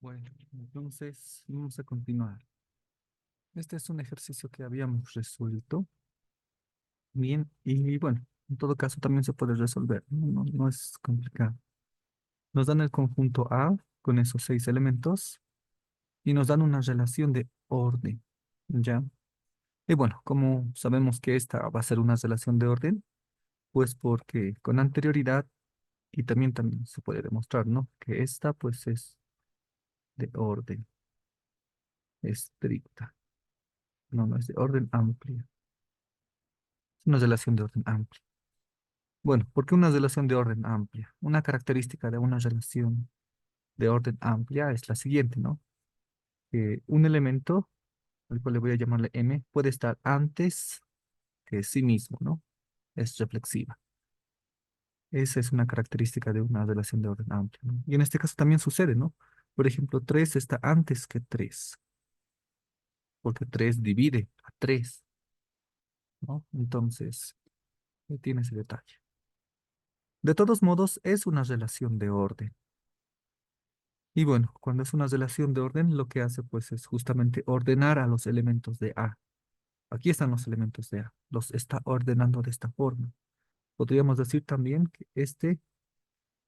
Bueno, entonces vamos a continuar. Este es un ejercicio que habíamos resuelto bien y bueno, en todo caso también se puede resolver, no es complicado. Nos dan el conjunto A con esos seis elementos y nos dan una relación de orden, ¿ya? Y bueno, como sabemos que esta va a ser una relación de orden, pues porque con anterioridad y también se puede demostrar, ¿no? Que esta pues es de orden estricta, no es de orden amplio. Es una relación de orden amplio. Bueno, ¿por qué una relación de orden amplia? Una característica de una relación de orden amplia es la siguiente, ¿no? Que un elemento, al cual le voy a llamarle M, puede estar antes que sí mismo, ¿no? Es reflexiva. Esa es una característica de una relación de orden amplio, ¿no? Y en este caso también sucede, ¿no? Por ejemplo, 3 está antes que 3, porque 3 divide a 3, ¿no? Entonces, tiene ese detalle. De todos modos, es una relación de orden. Y bueno, cuando es una relación de orden, lo que hace pues es justamente ordenar a los elementos de A. Aquí están los elementos de A. Los está ordenando de esta forma. Podríamos decir también que este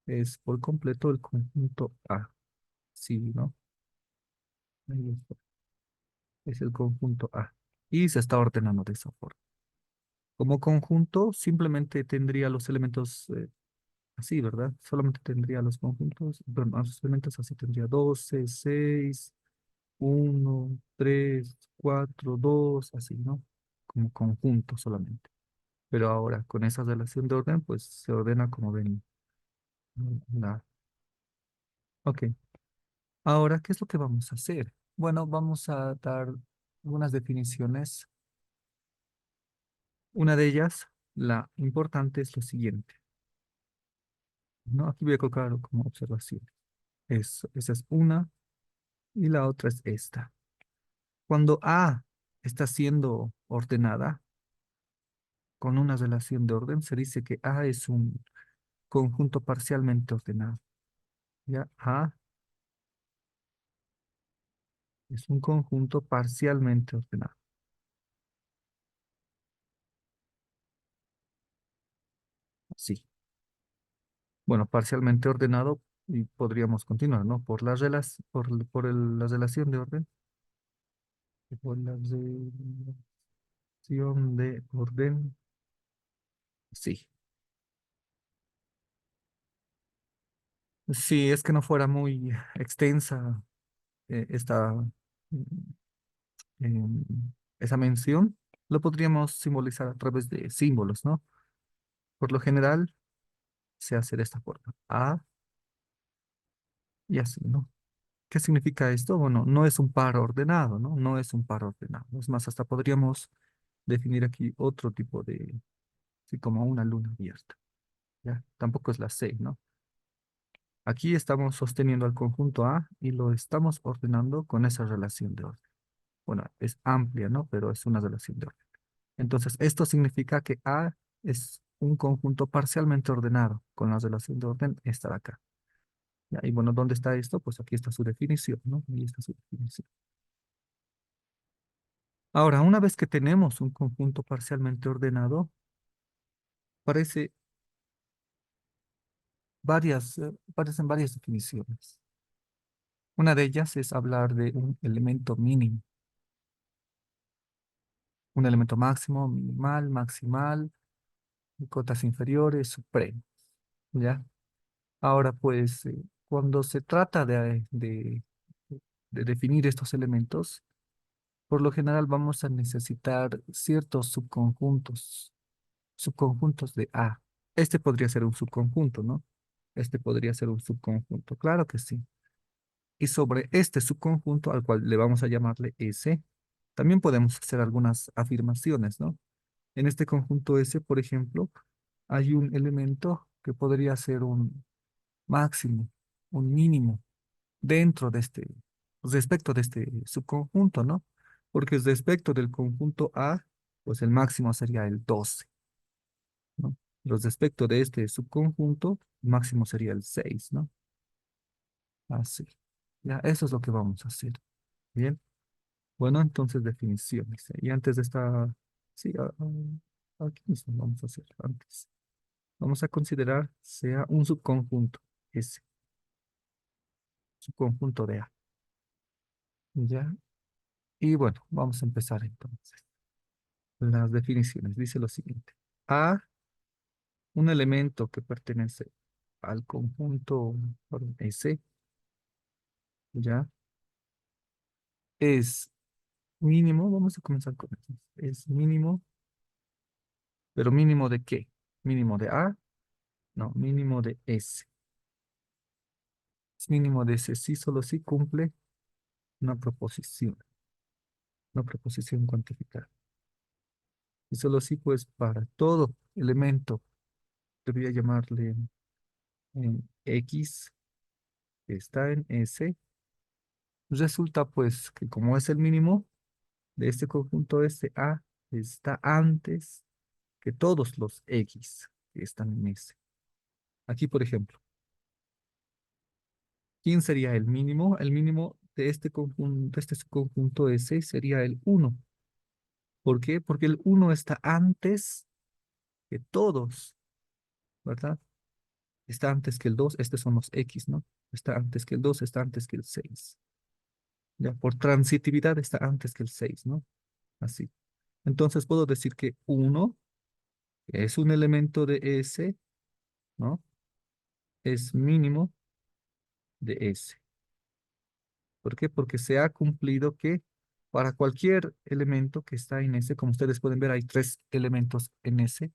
es por completo el conjunto A. Sí, ¿no? Ahí está. Es el conjunto A. Y se está ordenando de esa forma. Como conjunto, simplemente tendría los elementos así, ¿verdad? Solamente tendría los conjuntos, bueno, a los elementos así tendría 12, 6. Uno, tres, cuatro, dos, así, ¿no? Como conjunto solamente. Pero ahora, con esa relación de orden, pues se ordena como ven. Nada. Ok. Ahora, ¿qué es lo que vamos a hacer? Bueno, vamos a dar algunas definiciones. Una de ellas, la importante, es lo siguiente, ¿no? Aquí voy a colocar como observación. Esa es una y la otra es esta. Cuando A está siendo ordenada con una relación de orden, se dice que A es un conjunto parcialmente ordenado. ¿Ya? A es un conjunto parcialmente ordenado. Sí. Bueno, parcialmente ordenado y podríamos continuar, ¿no? Por la la relación de orden. Por la relación de orden. Sí. Si es que no fuera muy extensa esta, em, esa mención, lo podríamos simbolizar a través de símbolos, ¿no? Por lo general se hace de esta forma. A y así, ¿no? ¿Qué significa esto? Bueno, no es un par ordenado, ¿no? No es un par ordenado. Es más, hasta podríamos definir aquí otro tipo de, sí, como una luna abierta, ¿ya? Tampoco es la C, ¿no? Aquí estamos sosteniendo al conjunto A y lo estamos ordenando con esa relación de orden. Bueno, es amplia, ¿no? Pero es una relación de orden. Entonces, esto significa que A es un conjunto parcialmente ordenado con la relación de orden esta de acá. ¿Ya? Y bueno, ¿dónde está esto? Pues aquí está su definición, ¿no? Ahí está su definición. Ahora, una vez que tenemos un conjunto parcialmente ordenado, aparece aparecen varias definiciones. Una de ellas es hablar de un elemento mínimo, un elemento máximo, minimal, maximal, cotas inferiores, supremo, ¿ya? Ahora, pues, cuando se trata de definir estos elementos, por lo general vamos a necesitar ciertos subconjuntos de A. Este podría ser un subconjunto, ¿no? Este podría ser un subconjunto, claro que sí. Y sobre este subconjunto, al cual le vamos a llamarle S, también podemos hacer algunas afirmaciones, ¿no? En este conjunto S, por ejemplo, hay un elemento que podría ser un máximo, un mínimo dentro de respecto de este subconjunto, ¿no? Porque respecto del conjunto A, pues el máximo sería el 12, ¿no? Respecto de este subconjunto, el máximo sería el 6, ¿no? Así. Ya, eso es lo que vamos a hacer. Bien. Bueno, entonces definiciones. Y antes de esta, sí, aquí mismo vamos a hacer antes. Vamos a considerar sea un subconjunto, ese subconjunto de A. Ya. Y bueno, vamos a empezar entonces. Las definiciones. Dice lo siguiente. A, un elemento que pertenece al conjunto perdón, S, ya, es mínimo, vamos a comenzar con eso. Es mínimo, pero mínimo ¿de qué? Mínimo de A, no, mínimo de S. Es mínimo de S, sí, solo si cumple una proposición cuantificada. Y solo si, pues, para todo elemento, debería llamarle X, que está en S, resulta, pues, que como es el mínimo de este conjunto, este A está antes que todos los X que están en S. Aquí, por ejemplo, ¿quién sería el mínimo? El mínimo de este conjunto, de este subconjunto S sería el uno. ¿Por qué? Porque el uno está antes que todos, ¿verdad? Está antes que el 2. Estos son los X, ¿no? Está antes que el 2. Está antes que el 6. Ya, por transitividad está antes que el 6, ¿no? Así. Entonces puedo decir que uno es un elemento de S, ¿no? Es mínimo de S. ¿Por qué? Porque se ha cumplido que para cualquier elemento que está en S, como ustedes pueden ver, hay tres elementos en S,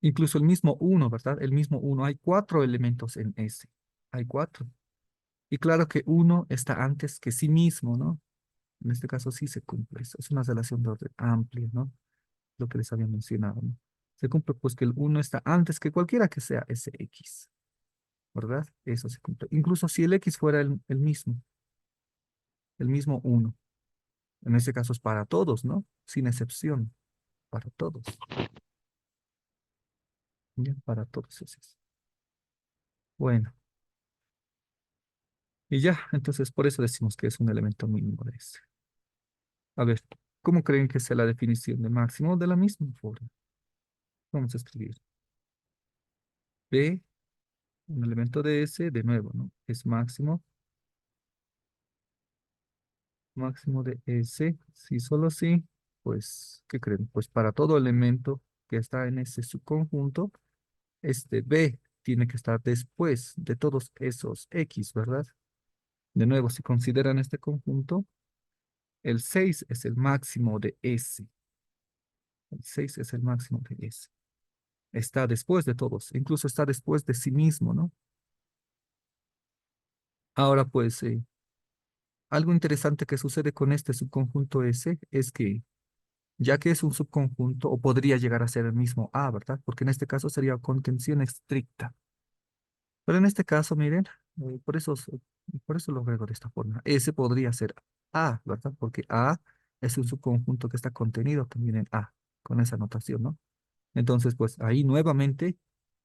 incluso el mismo uno, ¿verdad? El mismo uno, hay cuatro elementos en S, hay cuatro. Y claro que uno está antes que sí mismo, ¿no? En este caso sí se cumple eso. Es una relación de orden amplia, ¿no? Lo que les había mencionado, ¿no? Se cumple pues que el uno está antes que cualquiera que sea ese X, ¿verdad? Eso se cumple. Incluso si el X fuera el mismo uno. En este caso es para todos, ¿no? Sin excepción, para todos. Bien, para todos es eso. Bueno, y ya, entonces por eso decimos que es un elemento mínimo de ese. A ver, ¿cómo creen que sea la definición de máximo? De la misma forma. Vamos a escribir B, un elemento de S, de nuevo, ¿no? Es máximo, máximo de S. Si solo sí, pues, ¿qué creen? Pues para todo elemento que está en ese subconjunto, este B tiene que estar después de todos esos X, ¿verdad? De nuevo, si consideran este conjunto, el 6 es el máximo de S. El 6 es el máximo de S. Está después de todos, incluso está después de sí mismo, ¿no? Ahora, pues, algo interesante que sucede con este subconjunto S es que, ya que es un subconjunto, o podría llegar a ser el mismo A, ¿verdad? Porque en este caso sería contención estricta. Pero en este caso, miren, por eso lo veo de esta forma. S podría ser A, ¿verdad? Porque A es un subconjunto que está contenido también en A, con esa notación, ¿no? Entonces, pues ahí nuevamente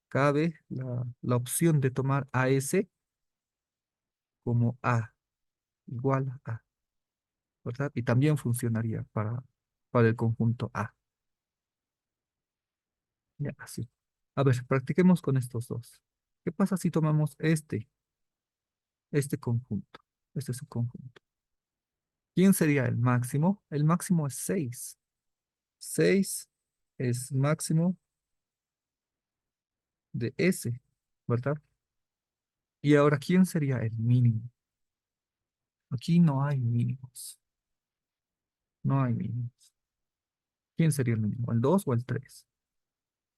cabe la opción de tomar a S como A, igual a, ¿verdad? Y también funcionaría para el conjunto A. Ya, así. A ver, practiquemos con estos dos. ¿Qué pasa si tomamos este conjunto, este subconjunto? ¿Quién sería el máximo? El máximo es 6. 6 es máximo de S, ¿verdad? Y ahora, ¿quién sería el mínimo? Aquí no hay mínimos. No hay mínimos. ¿Quién sería el mínimo? ¿El 2 o el 3?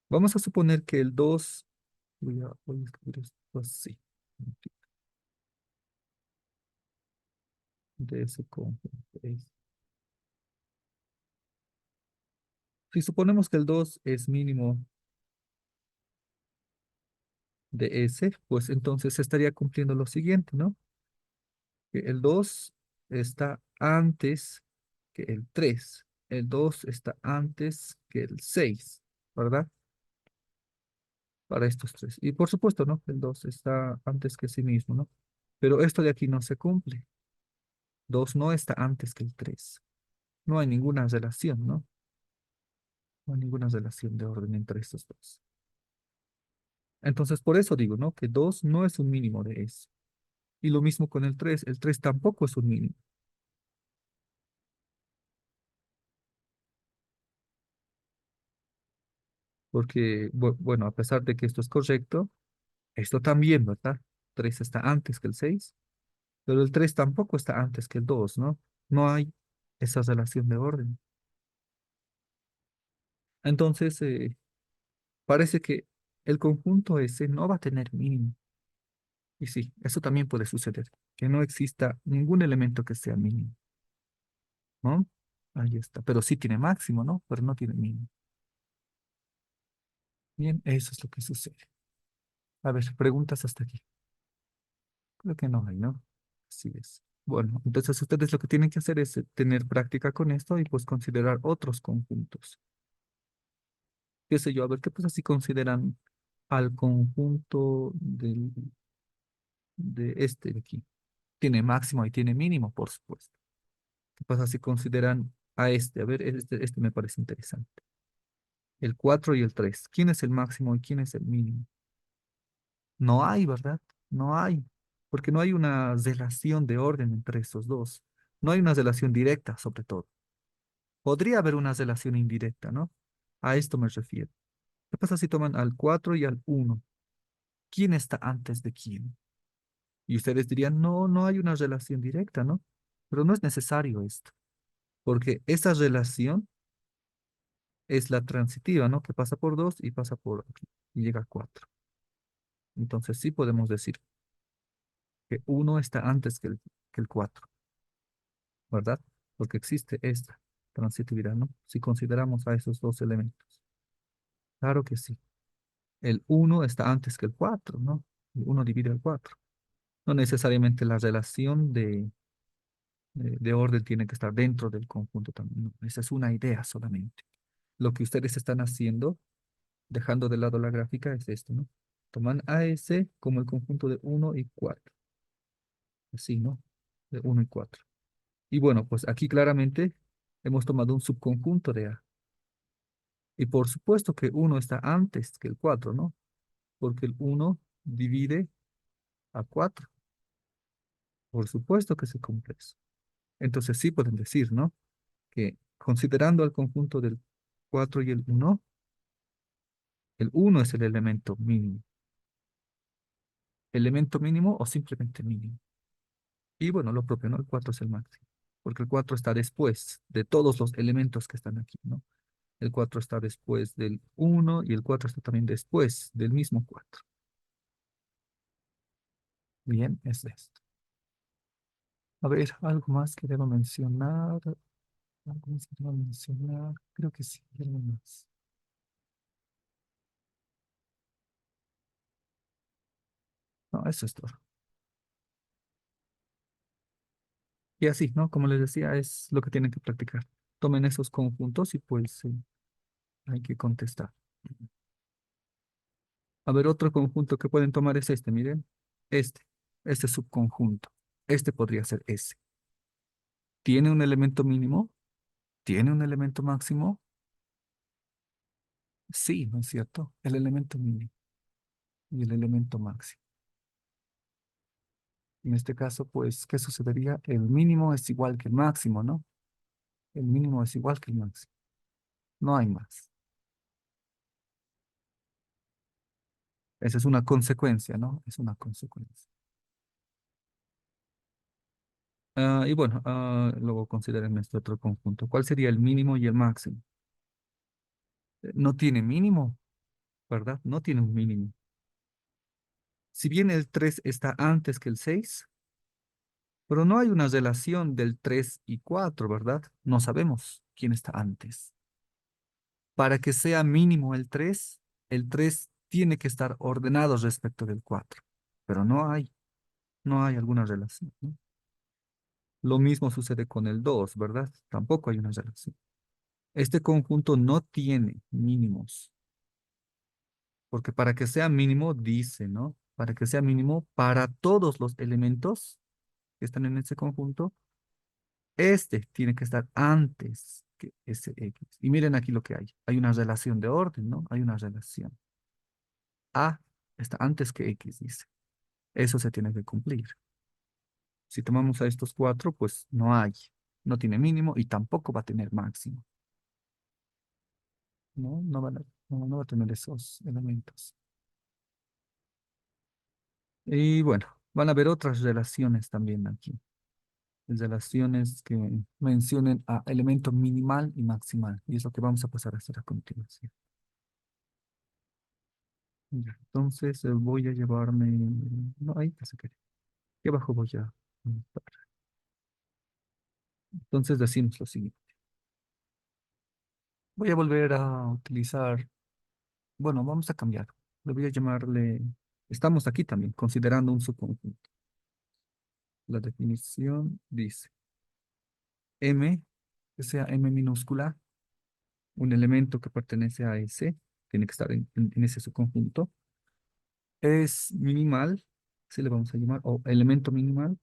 Vamos a suponer que el 2, voy a escribir esto así, de ese conjunto. Si suponemos que el 2 es mínimo de S, pues entonces se estaría cumpliendo lo siguiente, ¿no? Que el 2 está antes que el 3. El 2 está antes que el 6, ¿verdad? para estos tres. Y por supuesto, ¿no? El 2 está antes que sí mismo, ¿no? Pero esto de aquí no se cumple. 2 no está antes que el 3. No hay ninguna relación, ¿no? No hay ninguna relación de orden entre estos dos. Entonces, por eso digo, ¿no? Que 2 no es un mínimo de eso. Y lo mismo con el 3. El 3 tampoco es un mínimo. Porque, bueno, a pesar de que esto es correcto, esto también, ¿verdad? 3 está antes que el 6, pero el 3 tampoco está antes que el 2, ¿no? No hay esa relación de orden. Entonces, parece que el conjunto ese no va a tener mínimo. Y sí, eso también puede suceder, que no exista ningún elemento que sea mínimo, ¿no? Ahí está. Pero sí tiene máximo, ¿no? Pero no tiene mínimo. Bien, eso es lo que sucede. A ver, preguntas hasta aquí. Creo que no hay, ¿no? Así es. Bueno, entonces ustedes lo que tienen que hacer es tener práctica con esto y pues considerar otros conjuntos. Qué sé yo, a ver qué pasa si consideran al conjunto de este de aquí. Tiene máximo y tiene mínimo, por supuesto. ¿Qué pasa si consideran a este? A ver, este me parece interesante. El 4 y el 3. ¿Quién es el máximo y quién es el mínimo? No hay, ¿verdad? No hay, porque no hay una relación de orden entre estos dos. No hay una relación directa, sobre todo. Podría haber una relación indirecta, ¿no? A esto me refiero. ¿Qué pasa si toman al 4 y al uno? ¿Quién está antes de quién? Y ustedes dirían, no, no hay una relación directa, ¿no? Pero no es necesario esto, porque esa relación es la transitiva, ¿no? Que pasa por 2 y pasa por aquí y llega a 4. Entonces sí podemos decir que uno está antes que el 4, ¿verdad? Porque existe esta transitividad, ¿no? Si consideramos a esos dos elementos. Claro que sí. El uno está antes que el 4, ¿no? El 1 divide el 4. No necesariamente la relación de orden tiene que estar dentro del conjunto también, ¿no? Esa es una idea solamente. Lo que ustedes están haciendo, dejando de lado la gráfica, es esto, ¿no? Toman a ese como el conjunto de uno y 4. Así, ¿no? De uno y 4. Y bueno, pues aquí claramente hemos tomado un subconjunto de A. Y por supuesto que uno está antes que el 4, ¿no? Porque el uno divide a 4. Por supuesto que se cumple eso. Entonces sí pueden decir, ¿no? Que considerando al conjunto del 4 y el uno es el elemento mínimo. Elemento mínimo o simplemente mínimo. Y bueno, lo propio, ¿no? El 4 es el máximo. Porque el 4 está después de todos los elementos que están aquí, ¿no? El 4 está después del uno y el 4 está también después del mismo 4. Bien, es esto. A ver, algo más que debo mencionar. Algo más que debo mencionar. Creo que sí, algo más. No, eso es todo. Y así, ¿no? Como les decía, es lo que tienen que practicar. Tomen esos conjuntos y pues hay que contestar. A ver, otro conjunto que pueden tomar es este, miren. Este, este subconjunto. Este podría ser ese. ¿Tiene un elemento mínimo? ¿Tiene un elemento máximo? Sí, ¿no es cierto? El elemento mínimo y el elemento máximo. En este caso, pues, ¿qué sucedería? El mínimo es igual que el máximo, ¿no? El mínimo es igual que el máximo. No hay más. Esa es una consecuencia, ¿no? Es una consecuencia. Y bueno, luego consideren este otro conjunto. ¿Cuál sería el mínimo y el máximo? No tiene mínimo, ¿verdad? No tiene un mínimo. Si bien el 3 está antes que el 6, pero no hay una relación del 3 y 4, ¿verdad? No sabemos quién está antes. Para que sea mínimo el 3 tiene que estar ordenado respecto del 4, pero no hay alguna relación, ¿no? Lo mismo sucede con el 2, ¿verdad? Tampoco hay una relación. Este conjunto no tiene mínimos. porque para que sea mínimo, dice, ¿no? Para que sea mínimo para todos los elementos que están en ese conjunto, este tiene que estar antes que ese X. Y miren aquí lo que hay. Hay una relación de orden, ¿no? Hay una relación. A está antes que X, dice. Eso se tiene que cumplir. Si tomamos a estos cuatro, pues no hay. No tiene mínimo y tampoco va a tener máximo. No, no va a tener esos elementos. Y bueno, van a haber otras relaciones también aquí. Relaciones que mencionen a elemento minimal y maximal. Y es lo que vamos a pasar a hacer a continuación. Ya, entonces voy a llevarme. No, ahí ya se quedó. Aquí abajo voy a anotar. Entonces decimos lo siguiente. Voy a volver a utilizar. Bueno, vamos a cambiar. Le voy a llamarle. Estamos aquí también, considerando un subconjunto. La definición dice M, que sea M minúscula, un elemento que pertenece a S, tiene que estar en ese subconjunto, es minimal, se le vamos a llamar, o elemento minimal,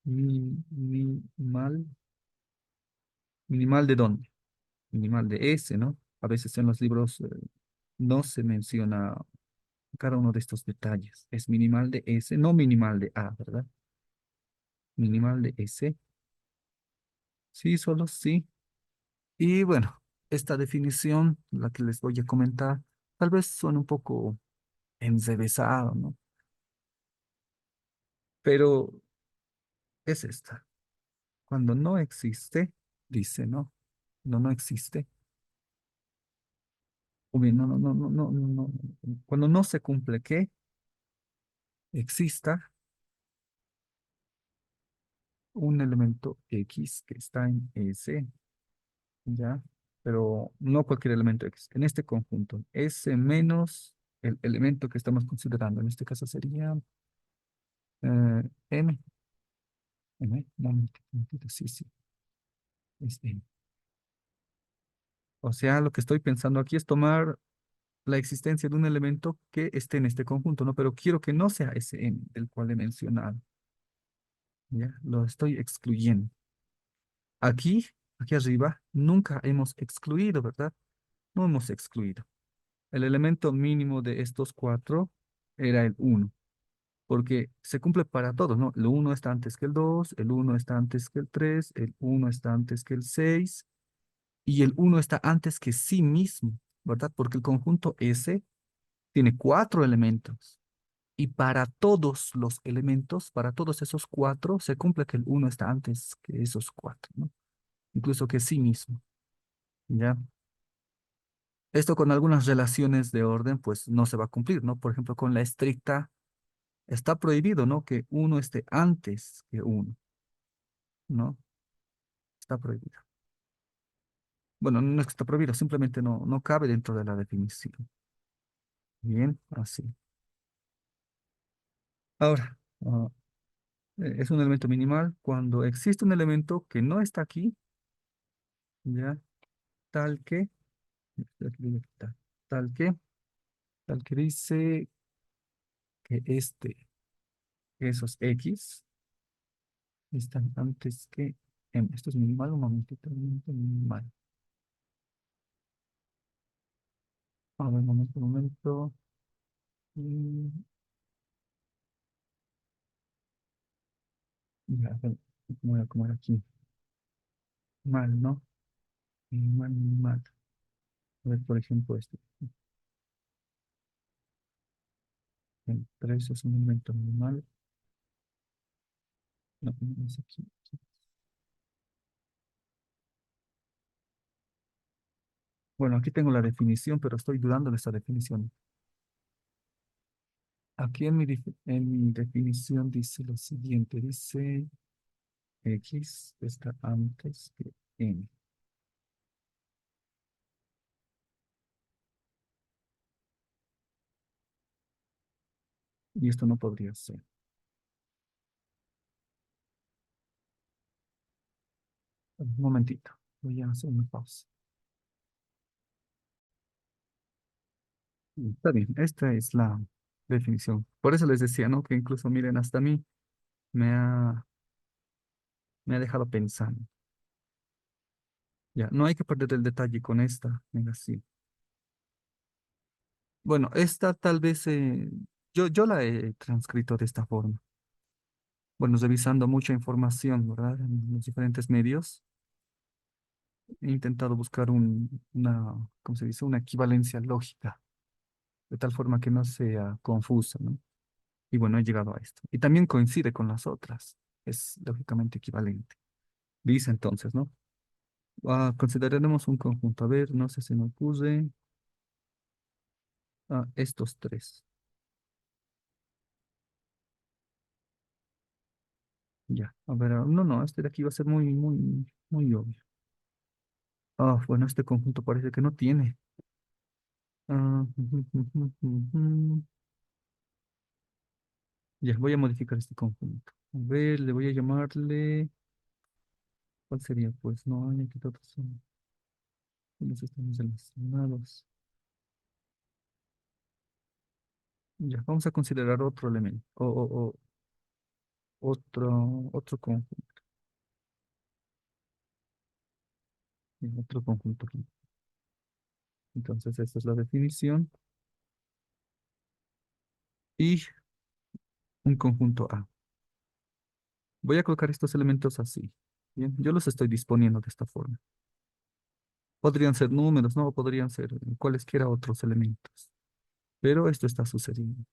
minimal, minimal ¿de dónde? Minimal de S, ¿no? A veces en los libros no se menciona cada uno de estos detalles. Es minimal de S, no minimal de A, ¿verdad? Minimal de S. Sí, solo sí. Y bueno, esta definición, la que les voy a comentar, tal vez suene un poco enrevesado, ¿no? Pero es esta. Cuando no existe, dice, ¿no? No existe. O bien, cuando no se cumple que exista un elemento X que está en S, ¿ya? Pero no cualquier elemento X. En este conjunto, S menos el elemento que estamos considerando. En este caso sería M. Un momentito, sí, sí, es M. O sea, lo que estoy pensando aquí es tomar la existencia de un elemento que esté en este conjunto, ¿no? Pero quiero que no sea ese M del cual he mencionado, ¿ya? Lo estoy excluyendo. Aquí, aquí arriba, nunca hemos excluido, ¿verdad? No hemos excluido. El elemento mínimo de estos cuatro era el uno, porque se cumple para todos, ¿no? El uno está antes que el 2, el uno está antes que el 3, el uno está antes que el 6 y el uno está antes que sí mismo, ¿verdad? Porque el conjunto S tiene cuatro elementos y para todos los elementos, para todos esos cuatro, se cumple que el uno está antes que esos cuatro, ¿no? Incluso que sí mismo, ¿ya? Esto con algunas relaciones de orden, pues no se va a cumplir, ¿no? Por ejemplo, con la estricta está prohibido, ¿no? Que uno esté antes que uno, ¿no? Está prohibido. Bueno, no es que está prohibido, simplemente no cabe dentro de la definición. Bien, así. Ahora, es un elemento minimal cuando existe un elemento que no está aquí, ¿ya? Tal que, aquí voy a quitar, tal que, tal que dice que esos X están antes que M. Esto es minimal, un momentito, minimal. A ver, un momento. Mm, Ya, a ver, ¿cómo era aquí? Mal, ¿no? Mal, mal. A ver, por ejemplo, este. El 3 es un elemento minimal. No, no es aquí. Bueno, aquí tengo la definición, pero estoy dudando de esta definición. Aquí en mi definición dice lo siguiente, dice X está antes que M. Y esto no podría ser. Un momentito, voy a hacer una pausa. Está bien, esta es la definición. Por eso les decía, ¿no? Que incluso, miren, hasta a mí me ha, me ha dejado pensando. Ya, no hay que perder el detalle con esta negación. Bueno, esta tal vez yo la he transcrito de esta forma. Bueno, revisando mucha información, ¿verdad? En los diferentes medios, he intentado buscar una, ¿cómo se dice? Una equivalencia lógica, de tal forma que no sea confusa, ¿no? Y bueno, he llegado a esto. Y también coincide con las otras. Es lógicamente equivalente. Dice entonces, ¿no? Consideraremos un conjunto. A ver, no sé si me ocurre. Estos tres. Ya. A ver, no, este de aquí va a ser muy obvio. Bueno, este conjunto parece que no tiene. Ujú. Ya, voy a modificar este conjunto. A ver, le voy a llamarle. ¿Cuál sería? Pues no, hay aquí todos son. Los estamos relacionados. Ya, vamos a considerar otro elemento. Otro conjunto. Otro conjunto aquí. Entonces, esta es la definición. Y un conjunto A. Voy a colocar estos elementos así. Bien, yo los estoy disponiendo de esta forma. Podrían ser números, ¿no? Podrían ser cualesquiera otros elementos. Pero esto está sucediendo.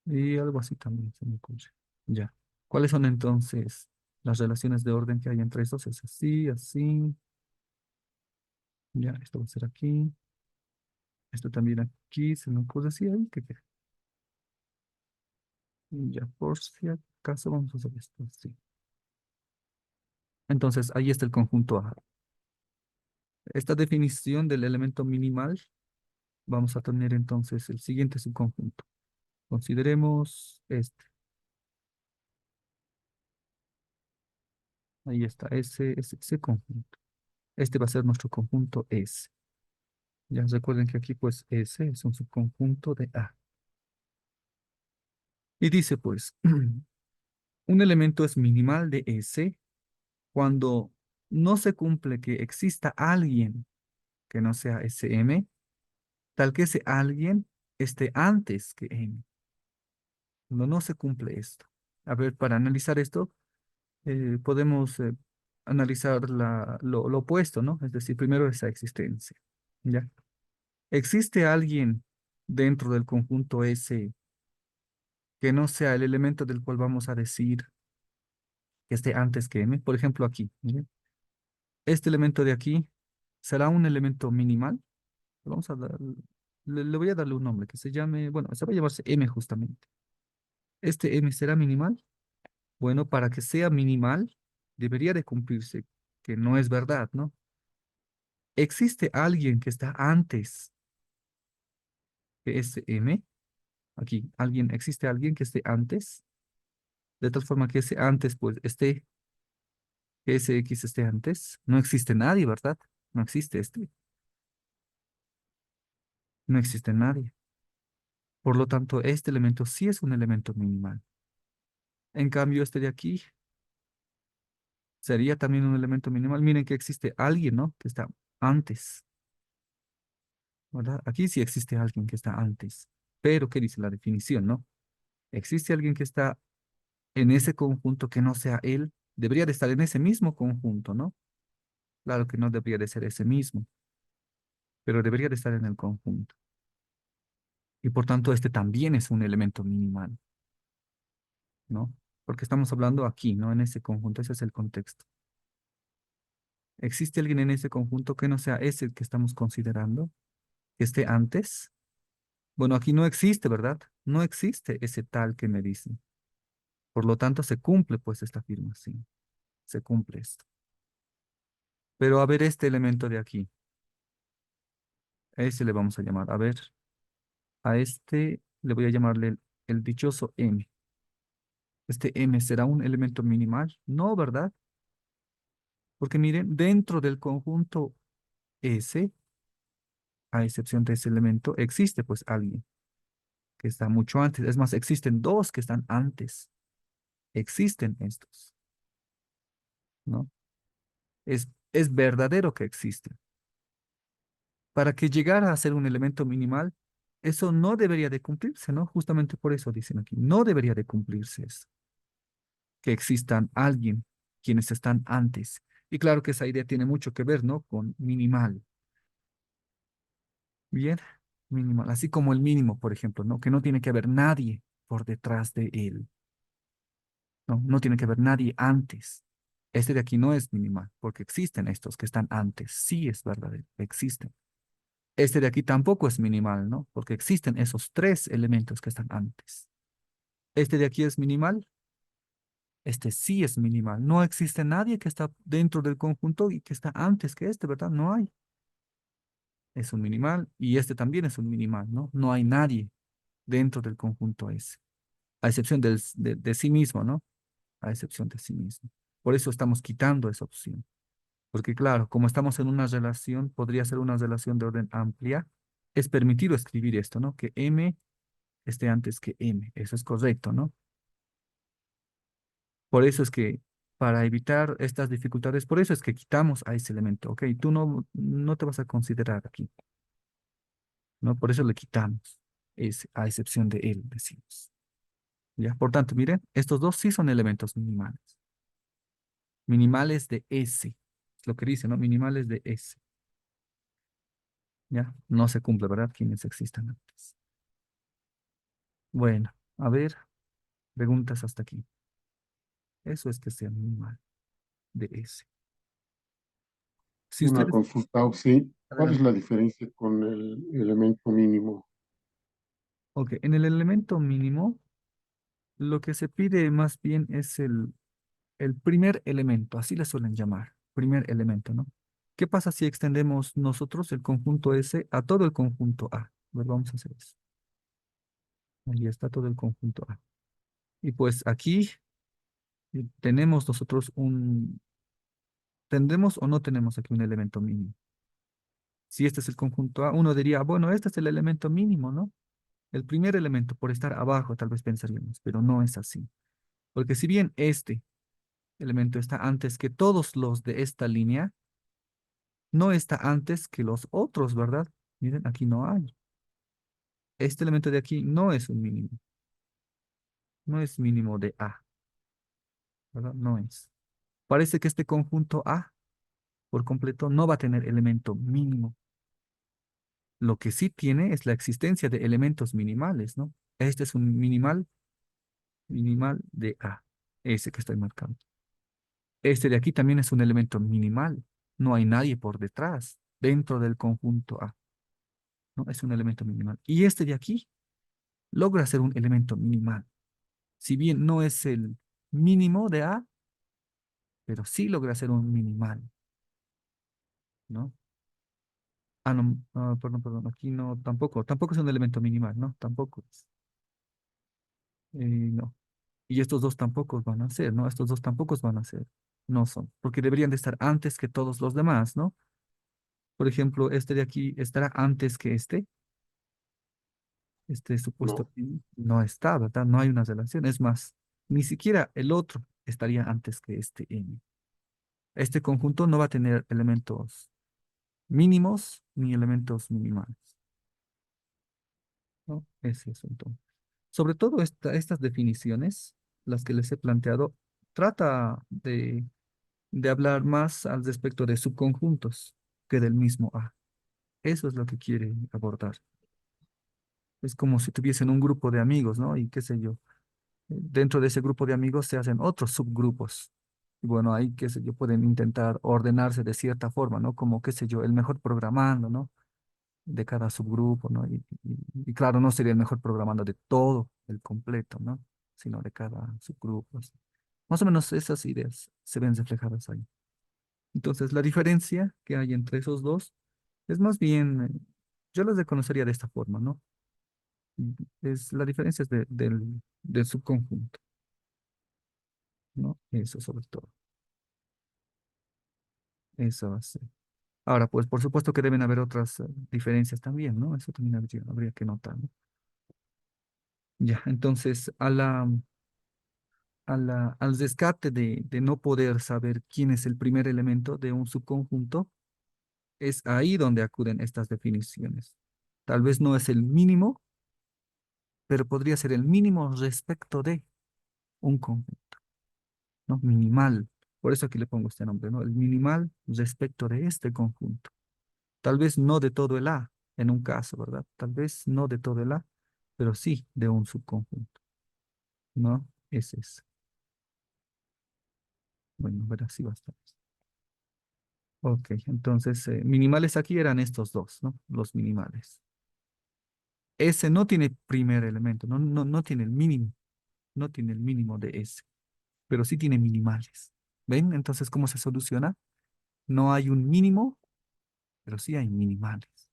Y algo así también se me ocurre. Ya. ¿Cuáles son entonces las relaciones de orden que hay entre estos? Es así, así. Ya, esto va a ser aquí. Esto también aquí. Se me ocurre así ahí. Ya, por si acaso vamos a hacer esto así. Entonces, ahí está el conjunto A. Esta definición del elemento minimal, vamos a tener entonces el siguiente subconjunto. Consideremos este. Ahí está, ese conjunto. Este va a ser nuestro conjunto S. Ya recuerden que aquí pues S es un subconjunto de A. Y dice pues, un elemento es minimal de S cuando no se cumple que exista alguien que no sea SM, tal que ese alguien esté antes que M. Cuando no se cumple esto. A ver, para analizar esto, podemos analizar lo opuesto, ¿no? Es decir, primero esa existencia. ¿Ya? ¿Existe alguien dentro del conjunto S que no sea el elemento del cual vamos a decir que esté antes que M? Por ejemplo, aquí. Miren, este elemento de aquí será un elemento minimal. Vamos a dar, le voy a darle un nombre que se llame, bueno, se va a llamarse M justamente. Este M será minimal. Bueno, para que sea minimal, debería de cumplirse, que no es verdad, ¿no? ¿Existe alguien que está antes que ese M? Aquí, ¿existe alguien que esté antes? De tal forma que ese antes, pues, que ese X esté antes. No existe nadie, ¿verdad? No existe no existe nadie. Por lo tanto, este elemento sí es un elemento minimal. En cambio, este de aquí sería también un elemento minimal. Miren que existe alguien, ¿no? Que está antes, ¿verdad? Aquí sí existe alguien que está antes. Pero, ¿qué dice la definición, no? ¿Existe alguien que está en ese conjunto que no sea él? Debería de estar en ese mismo conjunto, ¿no? Claro que no debería de ser ese mismo, pero debería de estar en el conjunto. Y por tanto, este también es un elemento minimal, ¿no? Porque estamos hablando aquí, ¿no? En ese conjunto, ese es el contexto. ¿Existe alguien en ese conjunto que no sea ese que estamos considerando, que esté antes? Bueno, aquí no existe, ¿verdad? No existe ese tal que me dicen. Por lo tanto, se cumple pues esta afirmación. Se cumple esto. Pero a ver este elemento de aquí. A ese le vamos a llamar. A ver, a este le voy a llamarle el dichoso M. ¿Este M será un elemento minimal? No, ¿verdad? Porque miren, dentro del conjunto S a excepción de ese elemento, existe pues alguien que está mucho antes. Es más, existen dos que están antes. Existen estos, ¿no? Es verdadero que existen. Para que llegara a ser un elemento minimal, eso no debería de cumplirse, ¿no? Justamente por eso dicen aquí, no debería de cumplirse eso, que existan alguien, quienes están antes. Y claro que esa idea tiene mucho que ver, ¿no? Con minimal. Bien, minimal. Así como el mínimo, por ejemplo, ¿no? Que no tiene que haber nadie por detrás de él, ¿no? No tiene que haber nadie antes. Este de aquí no es minimal, porque existen estos que están antes. Sí es verdadero, existen. Este de aquí tampoco es minimal, ¿no? Porque existen esos tres elementos que están antes. Este de aquí es minimal, este sí es minimal. No existe nadie que está dentro del conjunto y que está antes que este, ¿verdad? No hay. Es un minimal y este también es un minimal, ¿no? No hay nadie dentro del conjunto ese, a excepción de sí mismo, ¿no? A excepción de sí mismo. Por eso estamos quitando esa opción. Porque claro, como estamos en una relación, podría ser una relación de orden amplia, es permitido escribir esto, ¿no? Que M esté antes que M. Eso es correcto, ¿no? Por eso es que, para evitar estas dificultades, por eso es que quitamos a ese elemento, ¿ok? Tú no te vas a considerar aquí, ¿no? Por eso le quitamos, es, a excepción de él, decimos. ¿Ya? Por tanto, miren, estos dos sí son elementos minimales. Minimales de S. Es lo que dice, ¿no? Minimales de S. ¿Ya? No se cumple, ¿verdad? Quienes existan antes. Bueno, a ver, preguntas hasta aquí. Eso es que sea minimal de S. Si Una ustedes, consulta, sí. ¿Cuál es adelante. la diferencia con el elemento mínimo? Ok, en el elemento mínimo, lo que se pide más bien es el primer elemento, así le suelen llamar, primer elemento, ¿no? ¿Qué pasa si extendemos nosotros el conjunto S a todo el conjunto A? A ver, vamos a hacer eso. Ahí está todo el conjunto A. Y pues aquí tenemos nosotros ¿tendremos o no tenemos aquí un elemento mínimo? Si este es el conjunto A, uno diría, bueno, este es el elemento mínimo, ¿no? El primer elemento por estar abajo, tal vez pensaríamos, pero no es así. Porque si bien este elemento está antes que todos los de esta línea, no está antes que los otros, ¿verdad? Miren, aquí no hay. Este elemento de aquí no es un mínimo, no es mínimo de A, ¿verdad? No es. Parece que este conjunto A por completo no va a tener elemento mínimo. Lo que sí tiene es la existencia de elementos minimales, ¿no? Este es un minimal de A, ese que estoy marcando. Este de aquí también es un elemento minimal. No hay nadie por detrás, dentro del conjunto A, ¿no? Es un elemento minimal. Y este de aquí logra ser un elemento minimal. Si bien no es el mínimo de A, pero sí logra ser un minimal, ¿no? Ah, no, perdón, aquí no, tampoco es un elemento minimal, ¿no? Tampoco es. No. Y estos dos tampoco van a ser, ¿no? Estos dos tampoco van a ser, no son, porque deberían de estar antes que todos los demás, ¿no? Por ejemplo, este de aquí estará antes que este supuesto No, aquí no está, ¿verdad? No hay una relación, es más, ni siquiera el otro estaría antes que este n. Este conjunto no va a tener elementos mínimos ni elementos minimales, ¿no? Es eso entonces. Sobre todo estas definiciones, las que les he planteado, trata de hablar más al respecto de subconjuntos que del mismo A. Eso es lo que quiere abordar. Es como si tuviesen un grupo de amigos, ¿no? Y qué sé yo, dentro de ese grupo de amigos se hacen otros subgrupos. Y bueno, ahí, qué sé yo, pueden intentar ordenarse de cierta forma, ¿no? Como, qué sé yo, el mejor programando, ¿no? De cada subgrupo, ¿no? Y claro, no sería el mejor programando de todo el completo, ¿no? Sino de cada subgrupo. Así. Más o menos esas ideas se ven reflejadas ahí. Entonces, la diferencia que hay entre esos dos es más bien, yo las reconocería de esta forma, ¿no? La diferencia es del subconjunto, ¿no? Eso sobre todo. Eso va a ser. Ahora, pues por supuesto que deben haber otras diferencias también, ¿no? Eso también habría que notar, ¿no? Ya, entonces, al rescate de no poder saber quién es el primer elemento de un subconjunto, es ahí donde acuden estas definiciones. Tal vez no es el mínimo, pero podría ser el mínimo respecto de un conjunto, ¿no? Minimal. Por eso aquí le pongo este nombre, ¿no? El minimal respecto de este conjunto. Tal vez no de todo el A, en un caso, ¿verdad? Tal vez no de todo el A, pero sí de un subconjunto, ¿no? Ese es. Bueno, verá, sí basta. Ok, entonces, minimales aquí eran estos dos, ¿no? Los minimales. S no tiene primer elemento, no tiene el mínimo, no tiene el mínimo de S, pero sí tiene minimales. ¿Ven? Entonces, ¿cómo se soluciona? No hay un mínimo, pero sí hay minimales,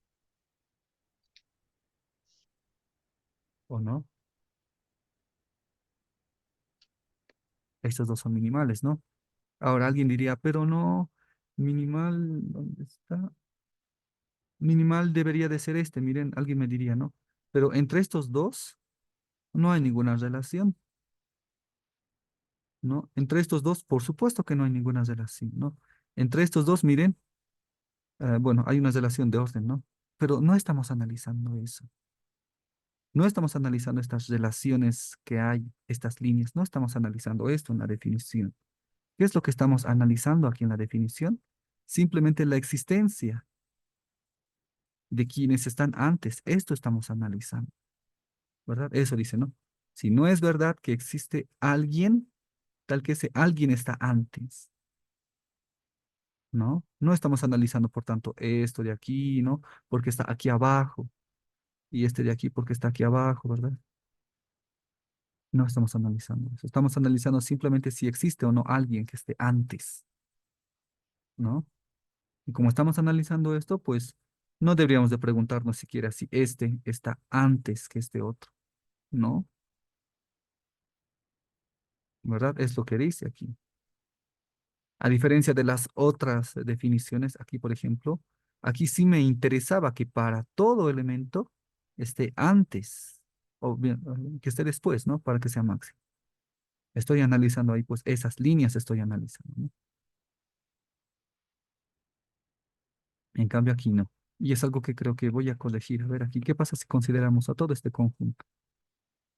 ¿o no? Estos dos son minimales, ¿no? Ahora alguien diría, pero no, minimal, ¿dónde está? Minimal debería de ser este, miren, alguien me diría, ¿no? Pero entre estos dos no hay ninguna relación, ¿no? Entre estos dos, por supuesto que no hay ninguna relación, ¿no? Entre estos dos, miren, bueno, hay una relación de orden, ¿no? Pero no estamos analizando eso. No estamos analizando estas relaciones que hay, estas líneas. No estamos analizando esto en la definición. ¿Qué es lo que estamos analizando aquí en la definición? Simplemente la existencia de quienes están antes. Esto estamos analizando, ¿verdad? Eso dice, ¿no? Si no es verdad que existe alguien, tal que ese alguien está antes, ¿no? No estamos analizando, por tanto, esto de aquí, ¿no? Porque está aquí abajo, y este de aquí porque está aquí abajo, ¿verdad? No estamos analizando eso. Estamos analizando simplemente si existe o no alguien que esté antes, ¿no? Y como estamos analizando esto, pues no deberíamos de preguntarnos siquiera si este está antes que este otro, ¿no? ¿Verdad? Es lo que dice aquí. A diferencia de las otras definiciones, aquí, por ejemplo, aquí sí me interesaba que para todo elemento esté antes, o bien, que esté después, ¿no? Para que sea máximo. Estoy analizando ahí, pues esas líneas estoy analizando, ¿no? En cambio aquí no. Y es algo que creo que voy a corregir. A ver aquí, ¿qué pasa si consideramos a todo este conjunto?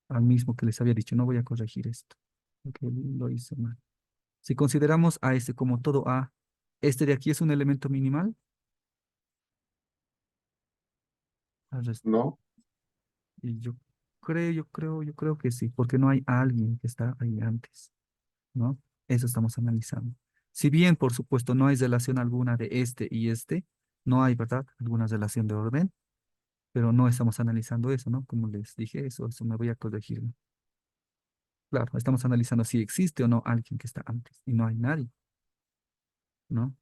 Al mismo que les había dicho, no voy a corregir esto, porque lo hice mal. Si consideramos a este como todo A, este de aquí es un elemento minimal. Al res- ¿no? Y yo creo que sí, porque no hay alguien que está ahí antes, ¿no? Eso estamos analizando. Si bien, por supuesto, no hay relación alguna de este y este, no hay, ¿verdad? Alguna relación de orden, pero no estamos analizando eso, ¿no? Como les dije, eso me voy a corregir, ¿no? Claro, estamos analizando si existe o no alguien que está antes y no hay nadie, ¿no?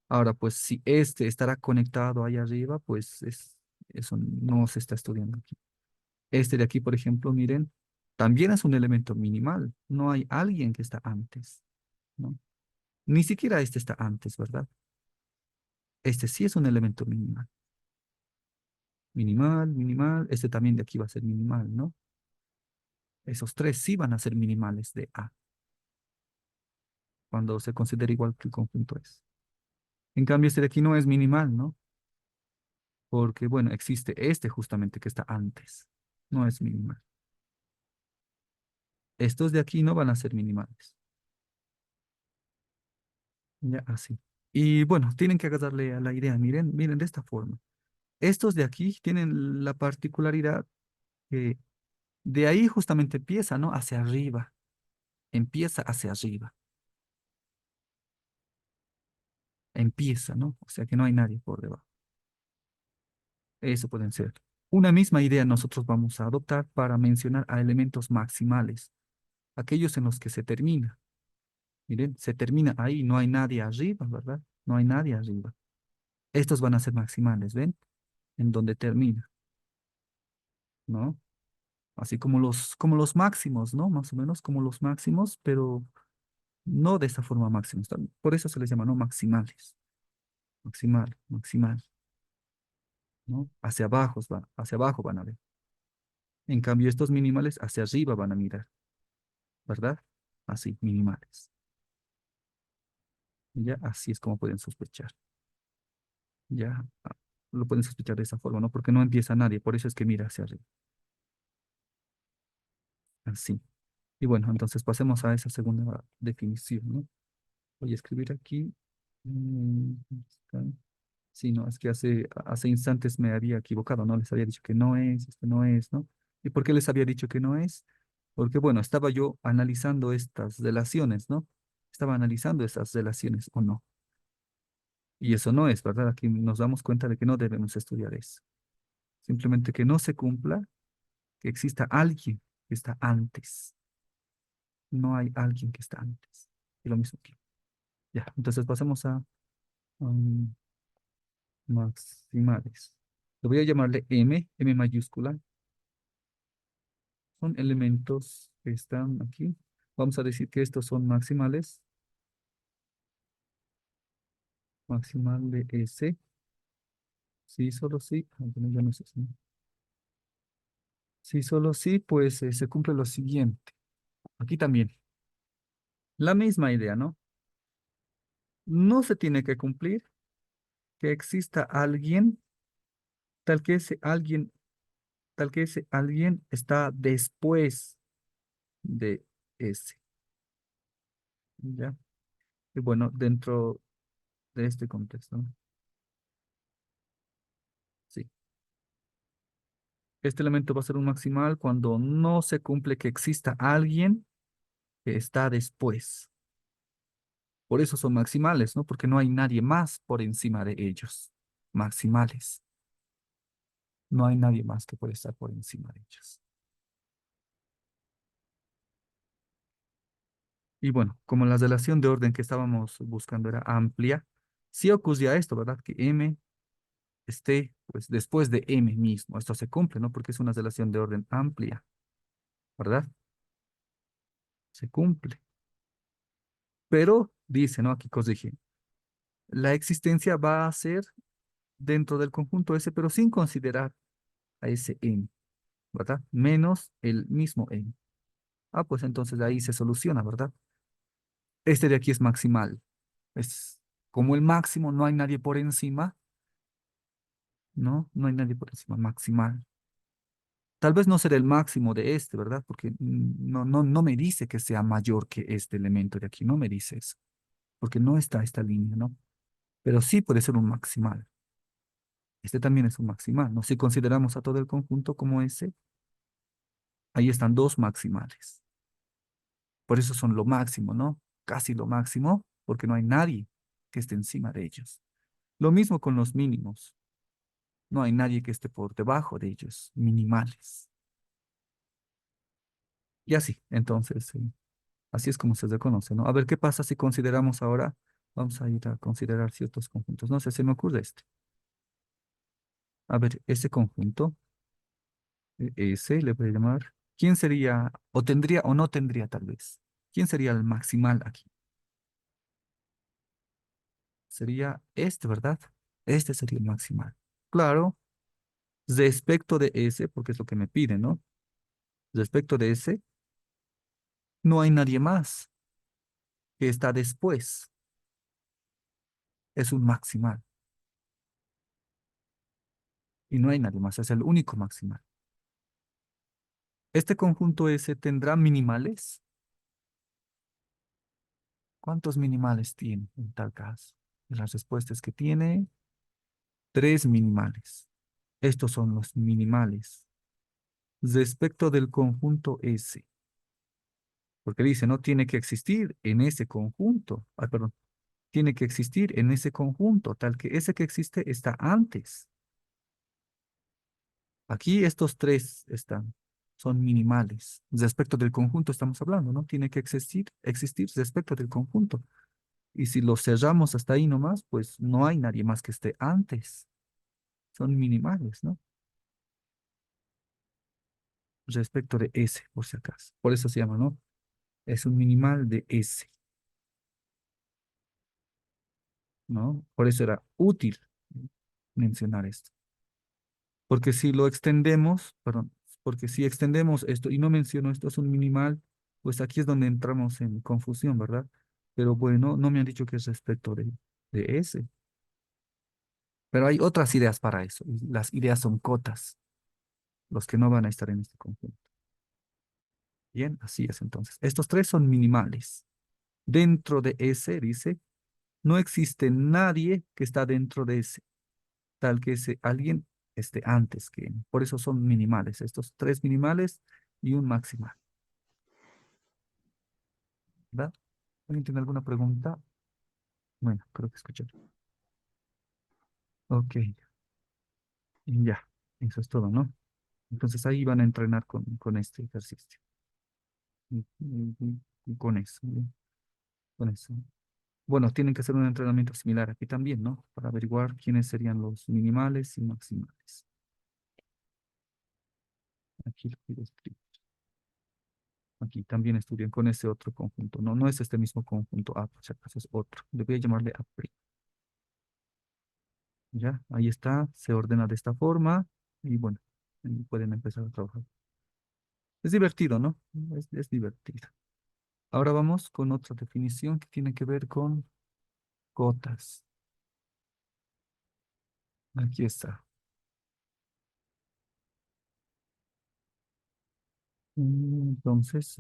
Ahora, pues si este estará conectado ahí arriba, pues eso no se está estudiando aquí. Este de aquí, por ejemplo, miren, también es un elemento minimal. No hay alguien que está antes, ¿no? Ni siquiera este está antes, ¿verdad? Este sí es un elemento minimal. Minimal, minimal. Este también de aquí va a ser minimal, ¿no? Esos tres sí van a ser minimales de A, cuando se considera igual que el conjunto es. En cambio, este de aquí no es minimal, ¿no? Porque, bueno, existe este justamente que está antes. No es minimal. Estos de aquí no van a ser minimales. Ya, así. Y bueno, tienen que agarrarle a la idea. Miren, miren de esta forma. Estos de aquí tienen la particularidad que de ahí justamente empieza, ¿no? Hacia arriba. Empieza hacia arriba. Empieza, ¿no? O sea que no hay nadie por debajo. Eso pueden ser. Una misma idea nosotros vamos a adoptar para mencionar a elementos maximales, aquellos en los que se termina. Miren, se termina ahí, no hay nadie arriba, ¿verdad? No hay nadie arriba. Estos van a ser maximales, ¿ven? En donde termina, ¿no? Así como los máximos, ¿no? Más o menos como los máximos, pero no de esta forma máximos. Por eso se les llama, ¿no? Maximales. maximal, maximal, ¿no? Hacia abajo van a ver. En cambio, estos minimales hacia arriba van a mirar, ¿verdad? Así, minimales. Ya, así es como pueden sospechar. Ya, lo pueden sospechar de esa forma, ¿no? Porque no empieza nadie, por eso es que mira hacia arriba. Así. Y bueno, entonces pasemos a esa segunda definición, ¿no? Voy a escribir aquí. Está. Sí, no, es que hace instantes me había equivocado, ¿no? Les había dicho que no es, este no es, ¿no? ¿Y por qué les había dicho que no es? Porque, bueno, estaba yo analizando estas relaciones, ¿no? Estaba analizando esas relaciones o no. Y eso no es, ¿verdad? Aquí nos damos cuenta de que no debemos estudiar eso. Simplemente que no se cumpla, que exista alguien que está antes. No hay alguien que está antes. Y lo mismo aquí. Ya, entonces pasemos a maximales. Le voy a llamarle M mayúscula. Son elementos que están aquí. Vamos a decir que estos son maximales. Maximal de S. Sí, solo sí. Bueno, ya no sé si. Sí, solo sí, pues se cumple lo siguiente. Aquí también. La misma idea, ¿no? No se tiene que cumplir que exista alguien, tal que ese alguien, tal que ese alguien está después de ese. ¿Ya? Y bueno, dentro de este contexto, ¿no? Sí. Este elemento va a ser un maximal cuando no se cumple que exista alguien que está después. Por eso son maximales, ¿no? Porque no hay nadie más por encima de ellos. Maximales. No hay nadie más que puede estar por encima de ellos. Y bueno, como la relación de orden que estábamos buscando era amplia, sí ocurría esto, ¿verdad? Que M esté pues después de M mismo. Esto se cumple, ¿no? Porque es una relación de orden amplia, ¿verdad? Se cumple. Pero dice, ¿no? Aquí corrige. La existencia va a ser dentro del conjunto S, pero sin considerar a ese n, ¿verdad? Menos el mismo n. Ah, pues entonces ahí se soluciona, ¿verdad? Este de aquí es maximal. Es como el máximo, no hay nadie por encima, ¿no? No hay nadie por encima, maximal. Tal vez no será el máximo de este, ¿verdad? Porque no me dice que sea mayor que este elemento de aquí, no me dice eso, porque no está esta línea, ¿no? Pero sí puede ser un maximal. Este también es un maximal, ¿no? Si consideramos a todo el conjunto como ese, ahí están dos maximales. Por eso son lo máximo, ¿no? Casi lo máximo, porque no hay nadie que esté encima de ellos. Lo mismo con los mínimos. No hay nadie que esté por debajo de ellos, minimales. Y así, entonces, así es como se reconoce, ¿no? A ver qué pasa si consideramos ahora, vamos a ir a considerar ciertos conjuntos. No sé, se me ocurre este. A ver, ese conjunto, ese le voy a llamar, ¿quién sería, o tendría o no tendría tal vez? ¿Quién sería el maximal aquí? Sería este, ¿verdad? Este sería el maximal. Claro, respecto de ese, porque es lo que me pide, ¿no? Respecto de ese, no hay nadie más que está después. Es un maximal. Y no hay nadie más, es el único maximal. Este conjunto S tendrá minimales. ¿Cuántos minimales tiene en tal caso? Y la respuesta es que tiene tres minimales. Estos son los minimales respecto del conjunto S. Porque dice, no tiene que existir en ese conjunto. Ah, perdón. Tiene que existir en ese conjunto, tal que ese que existe está antes. Aquí estos tres están, son minimales. Respecto del conjunto estamos hablando, ¿no? Tiene que existir respecto del conjunto. Y si lo cerramos hasta ahí nomás, pues no hay nadie más que esté antes. Son minimales, ¿no? Respecto de S, por si acaso. Por eso se llama, ¿no? Es un minimal de S. ¿no? Por eso era útil mencionar esto. Porque si lo extendemos, perdón, porque si extendemos esto y no menciono esto es un minimal, pues aquí es donde entramos en confusión, ¿verdad? Pero bueno, no me han dicho que es respecto de ese. Pero hay otras ideas para eso. Y las ideas son cotas, los que no van a estar en este conjunto. Bien, así es entonces. Estos tres son minimales. Dentro de ese, dice, no existe nadie que está dentro de ese, tal que ese alguien esté antes que él. Por eso son minimales. Estos tres minimales y un maximal, ¿verdad? ¿Alguien tiene alguna pregunta? Bueno, creo que escuché. Ok, y ya. Eso es todo, ¿no? Entonces ahí van a entrenar con este ejercicio. Y con eso, ¿bien? Con eso. Bueno, tienen que hacer un entrenamiento similar aquí también, ¿no? Para averiguar quiénes serían los minimales y maximales. Aquí lo quiero escribir. Aquí también estudian con ese otro conjunto. No, no es este mismo conjunto A, por si acaso es otro. Le voy a llamarle A'. Ya, ahí está, se ordena de esta forma y bueno, ahí pueden empezar a trabajar. Es divertido, ¿no? Es divertido. Ahora vamos con otra definición que tiene que ver con cotas. Aquí está. Entonces,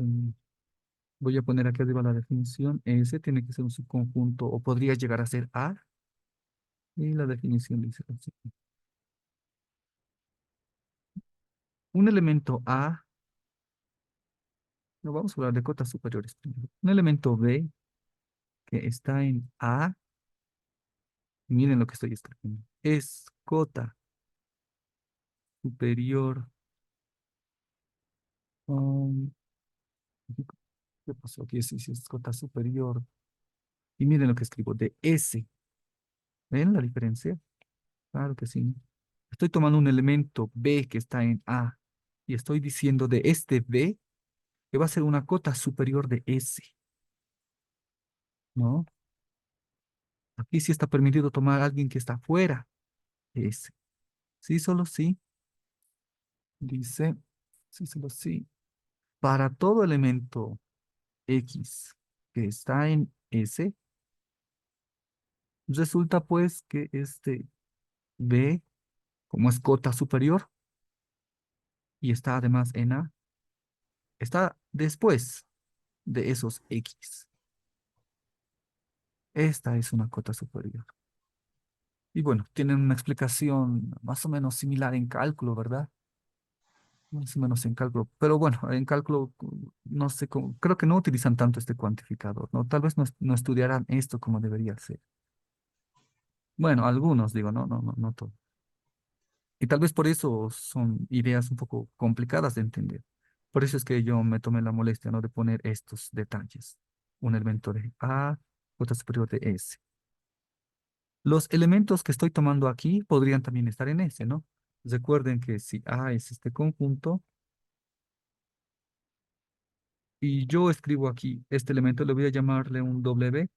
voy a poner aquí arriba la definición. S tiene que ser un subconjunto o podría llegar a ser A. Y la definición dice así. Un elemento A, no vamos a hablar de cotas superiores primero. Un elemento B que está en A, miren lo que estoy escribiendo, es cota superior. um, ¿Qué pasó aquí? Si es cota superior. Y miren lo que escribo, de S. ¿Ven la diferencia? Claro que sí. Estoy tomando un elemento B que está en A y estoy diciendo de este B que va a ser una cota superior de S, ¿no? Aquí sí está permitido tomar a alguien que está fuera de S. Sí, solo sí. Dice, sí, solo sí. Para todo elemento X que está en S, resulta pues que este B, como es cota superior y está además en A, está después de esos X. Esta es una cota superior. Y bueno, tienen una explicación más o menos similar en cálculo, ¿verdad? Más o menos en cálculo. Pero bueno, en cálculo no sé cómo, creo que no utilizan tanto este cuantificador, ¿no? Tal vez no estudiarán esto como debería ser. Bueno, algunos digo, no todos. Y tal vez por eso son ideas un poco complicadas de entender. Por eso es que yo me tomé la molestia, ¿no? De poner estos detalles. Un elemento de A, cota superior de S. Los elementos que estoy tomando aquí podrían también estar en S, ¿no? Recuerden que si A es este conjunto y yo escribo aquí este elemento, le voy a llamarle un W,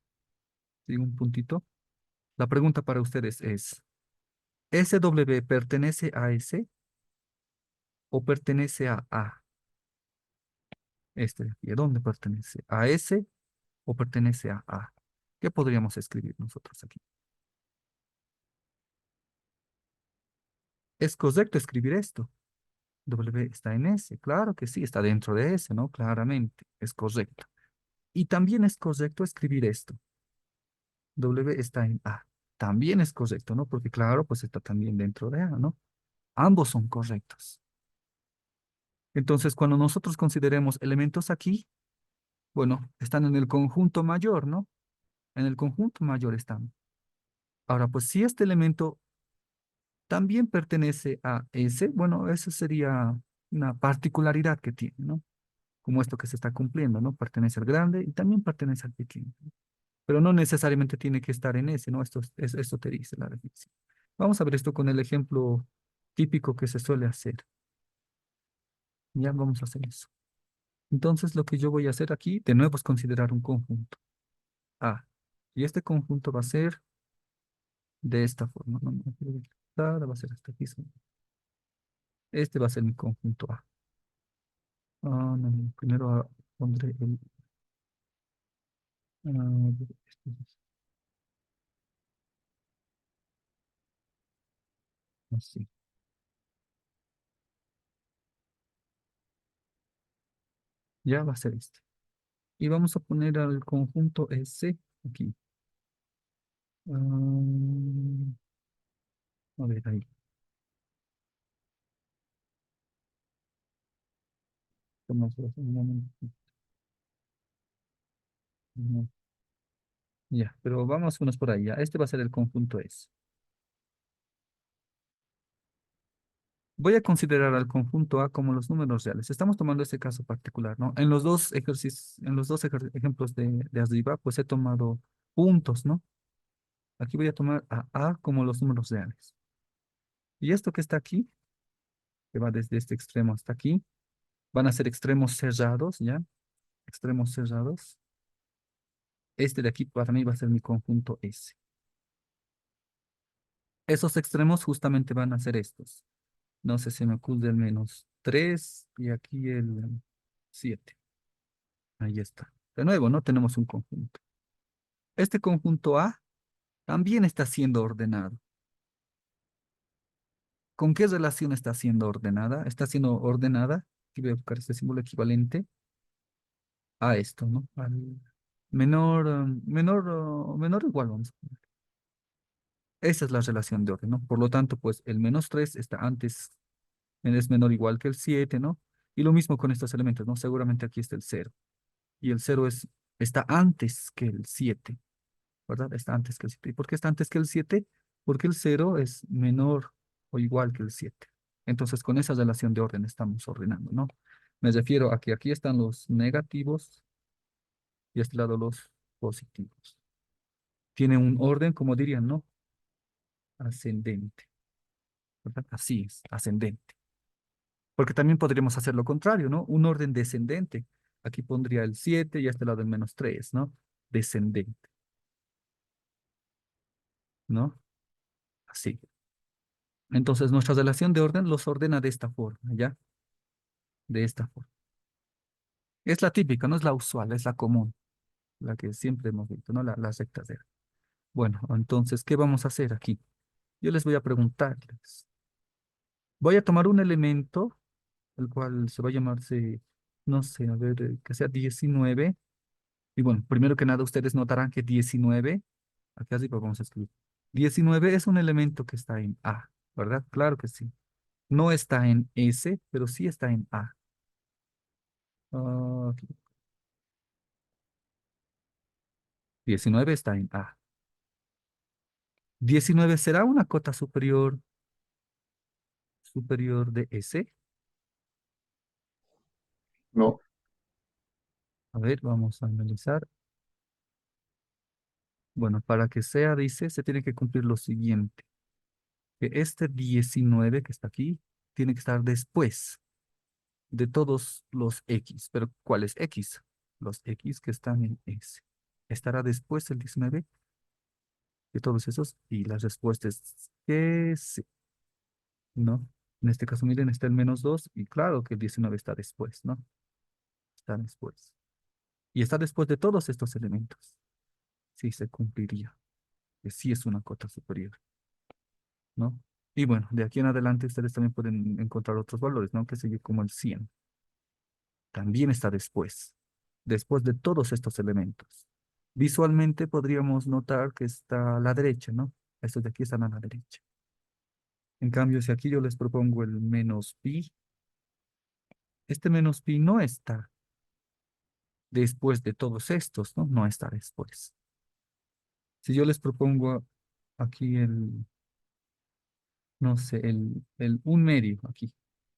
¿sí? Un puntito. La pregunta para ustedes es, ¿ese W pertenece a S o pertenece a A? Este de aquí, ¿a dónde pertenece? ¿A S o pertenece a A? ¿Qué podríamos escribir nosotros aquí? ¿Es correcto escribir esto? W está en S, claro que sí, está dentro de S, ¿no? Claramente, es correcto. Y también es correcto escribir esto. W está en A. También es correcto, ¿no? Porque claro, pues está también dentro de A, ¿no? Ambos son correctos. Entonces, cuando nosotros consideremos elementos aquí, bueno, están en el conjunto mayor, ¿no? En el conjunto mayor están. Ahora, pues si este elemento también pertenece a S, bueno, eso sería una particularidad que tiene, ¿no? Como esto que se está cumpliendo, ¿no? Pertenece al grande y también pertenece al pequeño. Pero no necesariamente tiene que estar en ese, ¿no? Esto te dice la definición. Vamos a ver esto con el ejemplo típico que se suele hacer. Ya vamos a hacer eso. Entonces, lo que yo voy a hacer aquí, de nuevo, es considerar un conjunto A. Y este conjunto va a ser de esta forma, ¿no? Va a ser hasta aquí. Este va a ser mi conjunto A. No, no, primero pondré el... este es así. Ya va a ser este. Y vamos a poner al conjunto S aquí. A ver, ahí. Un momento. No, ya, pero vamos unos por ahí. Ya. Este va a ser el conjunto S. Voy a considerar al conjunto A como los números reales. Estamos tomando este caso particular, ¿no? En los dos ejercicios, en los dos ejemplos de arriba, pues he tomado puntos, ¿no? Aquí voy a tomar a A como los números reales. Y esto que está aquí, que va desde este extremo hasta aquí, van a ser extremos cerrados, ¿ya? Extremos cerrados. Este de aquí para mí va a ser mi conjunto S. Esos extremos justamente van a ser estos. No sé si me ocurre el -3 y aquí el 7. Ahí está. De nuevo, ¿no? Tenemos un conjunto. Este conjunto A también está siendo ordenado. ¿Con qué relación está siendo ordenada? Está siendo ordenada, aquí voy a buscar este símbolo equivalente a esto, ¿no? Al menor o igual, vamos a poner. Esa es la relación de orden, ¿no? Por lo tanto, pues el -3 está antes, es menor o igual que el 7, ¿no? Y lo mismo con estos elementos, ¿no? Seguramente aquí está el 0. Y el 0 está antes que el 7. ¿Verdad? Está antes que el 7. ¿Y por qué está antes que el 7? Porque el 0 es menor o igual que el 7. Entonces, con esa relación de orden estamos ordenando, ¿no? Me refiero a que aquí están los negativos y a este lado los positivos. Tiene un orden, como dirían, ¿no? Ascendente, ¿verdad? Así es, ascendente. Porque también podríamos hacer lo contrario, ¿no? Un orden descendente. Aquí pondría el 7 y a este lado el -3, ¿no? Descendente, ¿no? Así. Entonces, nuestra relación de orden los ordena de esta forma, ¿ya? De esta forma. Es la típica, no es la usual, es la común, la que siempre hemos visto, ¿no? La rectadera. Bueno, entonces, ¿qué vamos a hacer aquí? Yo les voy a preguntarles. Voy a tomar un elemento, el cual se va a llamarse, no sé, a ver, que sea 19. Y bueno, primero que nada, ustedes notarán que 19, aquí arriba vamos a escribir. 19 es un elemento que está en A, ¿verdad? Claro que sí. No está en S, pero sí está en A. Aquí. 19 está en A. 19 será una cota superior de S. No, A ver, vamos a analizar. Bueno, para que sea, dice, se tiene que cumplir lo siguiente. Que este 19 que está aquí tiene que estar después de todos los X. ¿Pero cuáles X? Los X que están en S. ¿Estará después el 19 de todos esos? Y la respuesta es que sí, ¿no? En este caso, miren, está el -2 y claro que el 19 está después, ¿no? Está después. Y está después de todos estos elementos. Sí, se cumpliría. Que sí es una cota superior, ¿no? Y bueno, de aquí en adelante ustedes también pueden encontrar otros valores, ¿no? Que sé como el 100. También está después de todos estos elementos. Visualmente podríamos notar que está a la derecha, ¿no? Estos de aquí están a la derecha. En cambio, si aquí yo les propongo el -pi, este -pi no está después de todos estos, ¿no? No está después. Si yo les propongo aquí no sé, el 1 medio aquí.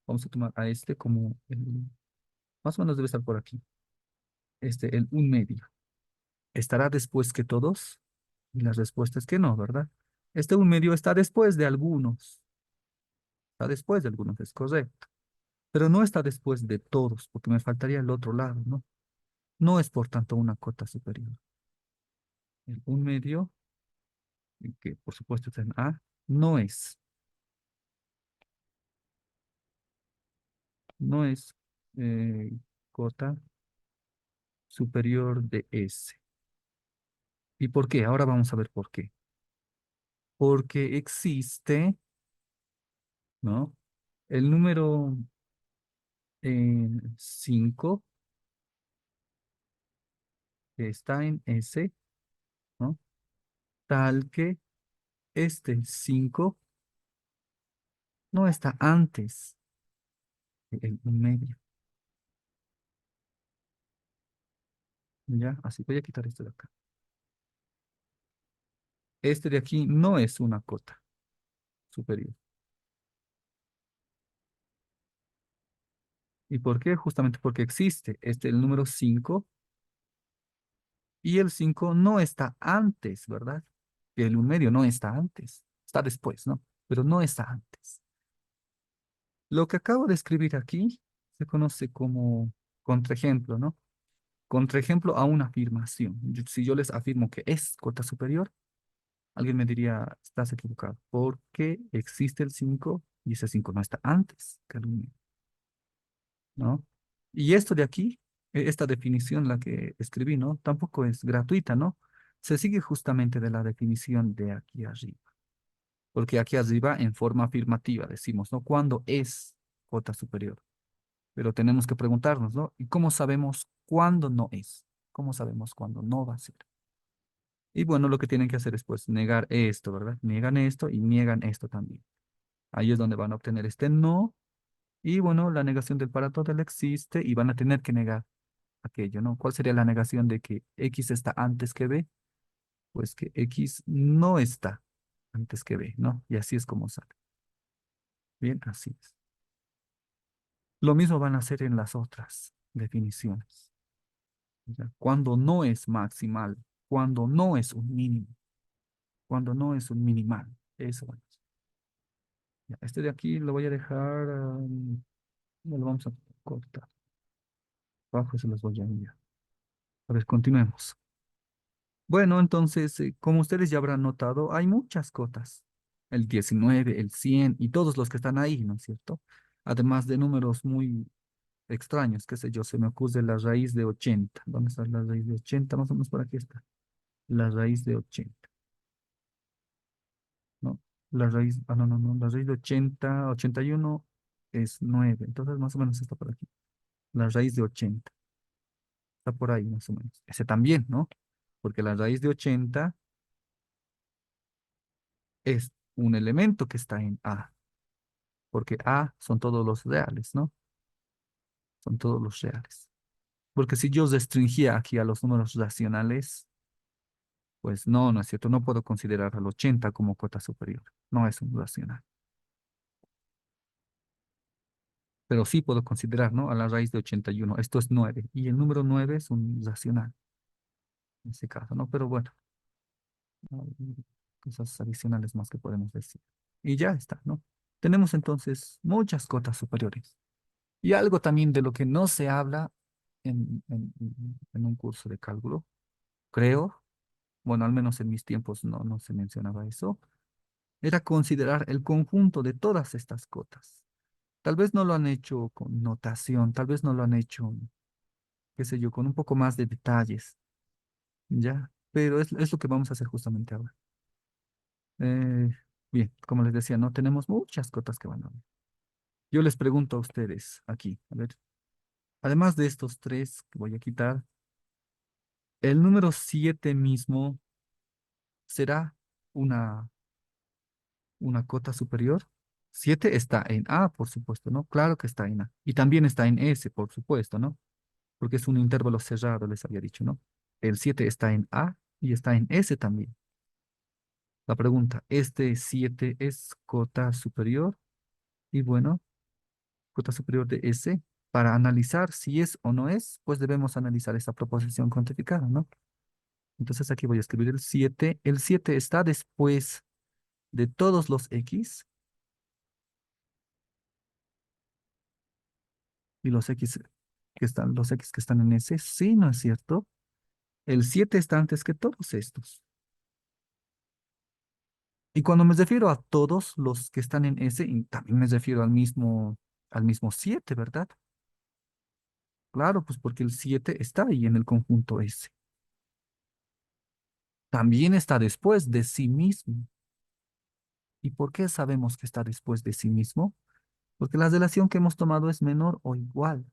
Vamos a tomar a este como más o menos debe estar por aquí. El 1 medio. ¿Estará después que todos? Y la respuesta es que no, ¿verdad? Este 1 medio está después de algunos. Está después de algunos, es correcto. Pero no está después de todos, porque me faltaría el otro lado, ¿no? No es por tanto una cota superior. El 1 medio que por supuesto está en A, no es eh, cota superior de S. ¿Y por qué? Ahora vamos a ver por qué. Porque existe, ¿no? El número 5 que está en S, ¿no? Tal que este 5 no está antes del medio. ¿Ya? Así voy a quitar esto de acá. Este de aquí no es una cota superior. ¿Y por qué? Justamente porque existe el número 5 y el 5 no está antes, ¿verdad? El medio no está antes, está después, ¿no? Pero no está antes. Lo que acabo de escribir aquí se conoce como contraejemplo, ¿no? Contraejemplo a una afirmación. Si yo les afirmo que es cota superior, alguien me diría, estás equivocado, porque existe el 5 y ese 5 no está antes que el medio, ¿no? Y esto de aquí, esta definición, la que escribí, ¿no? Tampoco es gratuita, ¿no? Se sigue justamente de la definición de aquí arriba, porque aquí arriba en forma afirmativa decimos, ¿no? ¿Cuándo es cota superior? Pero tenemos que preguntarnos, ¿no? ¿Y cómo sabemos cuándo no es? ¿Cómo sabemos cuándo no va a ser? Y bueno, lo que tienen que hacer es pues negar esto, ¿verdad? Niegan esto y niegan esto también. Ahí es donde van a obtener este no. Y bueno, la negación del para total existe y van a tener que negar aquello, ¿no? ¿Cuál sería la negación de que X está antes que B? Pues que X no está antes que B, ¿no? Y así es como sale. Bien, así es. Lo mismo van a hacer en las otras definiciones. ¿Ya? Cuando no es maximal, cuando no es un mínimo, cuando no es un minimal. Eso van a hacer. Ya, este de aquí lo voy a dejar, no lo vamos a cortar. Abajo se los voy a enviar. A ver, continuemos. Bueno, entonces, como ustedes ya habrán notado, hay muchas cotas. El 19, el 100 y todos los que están ahí, ¿no es cierto? Además de números muy extraños, qué sé yo, se me ocurre la raíz de 80. ¿Dónde está la raíz de 80? Más o menos por aquí está. La raíz de 80, ¿no? La raíz, no, no, no, la raíz de 81 es 9. Entonces más o menos está por aquí. La raíz de 80 está por ahí, más o menos. Ese también, ¿no? Porque la raíz de 80 es un elemento que está en A. Porque A son todos los reales, ¿no? Son todos los reales. Porque si yo restringía aquí a los números racionales, pues no, no es cierto, no puedo considerar al 80 como cota superior, no es un racional. Pero sí puedo considerar, ¿no? A la raíz de 81, esto es 9, y el número 9 es un racional, en ese caso, ¿no? Pero bueno, no, cosas adicionales más que podemos decir. Y ya está, ¿no? Tenemos entonces muchas cotas superiores. Y algo también de lo que no se habla en un curso de cálculo, creo, bueno, al menos en mis tiempos no se mencionaba eso, era considerar el conjunto de todas estas cotas. Tal vez no lo han hecho con notación, tal vez no lo han hecho, qué sé yo, con un poco más de detalles, ¿ya? Pero es lo que vamos a hacer justamente ahora. Eh, bien, como les decía, no tenemos muchas cotas que van a ver. Yo les pregunto a ustedes aquí, a ver, además de estos tres que voy a quitar, el número 7 mismo será una, una cota superior. 7 está en A, por supuesto, ¿no? Claro que está en A. Y también está en S, por supuesto, ¿no? Porque es un intervalo cerrado, les había dicho, ¿no? El 7 está en A y está en S también. La pregunta, ¿este 7 es cota superior? Y bueno, cota superior de S. Para analizar si es o no es, pues debemos analizar esta proposición cuantificada, ¿no? Entonces aquí voy a escribir el 7. El 7 está después de todos los X y los X que están en S. Sí, ¿no es cierto? El 7 está antes que todos estos. Y cuando me refiero a todos los que están en S, y también me refiero al mismo 7, ¿verdad? Claro, pues porque el 7 está ahí en el conjunto S. También está después de sí mismo. ¿Y por qué sabemos que está después de sí mismo? Porque la relación que hemos tomado es menor o igual.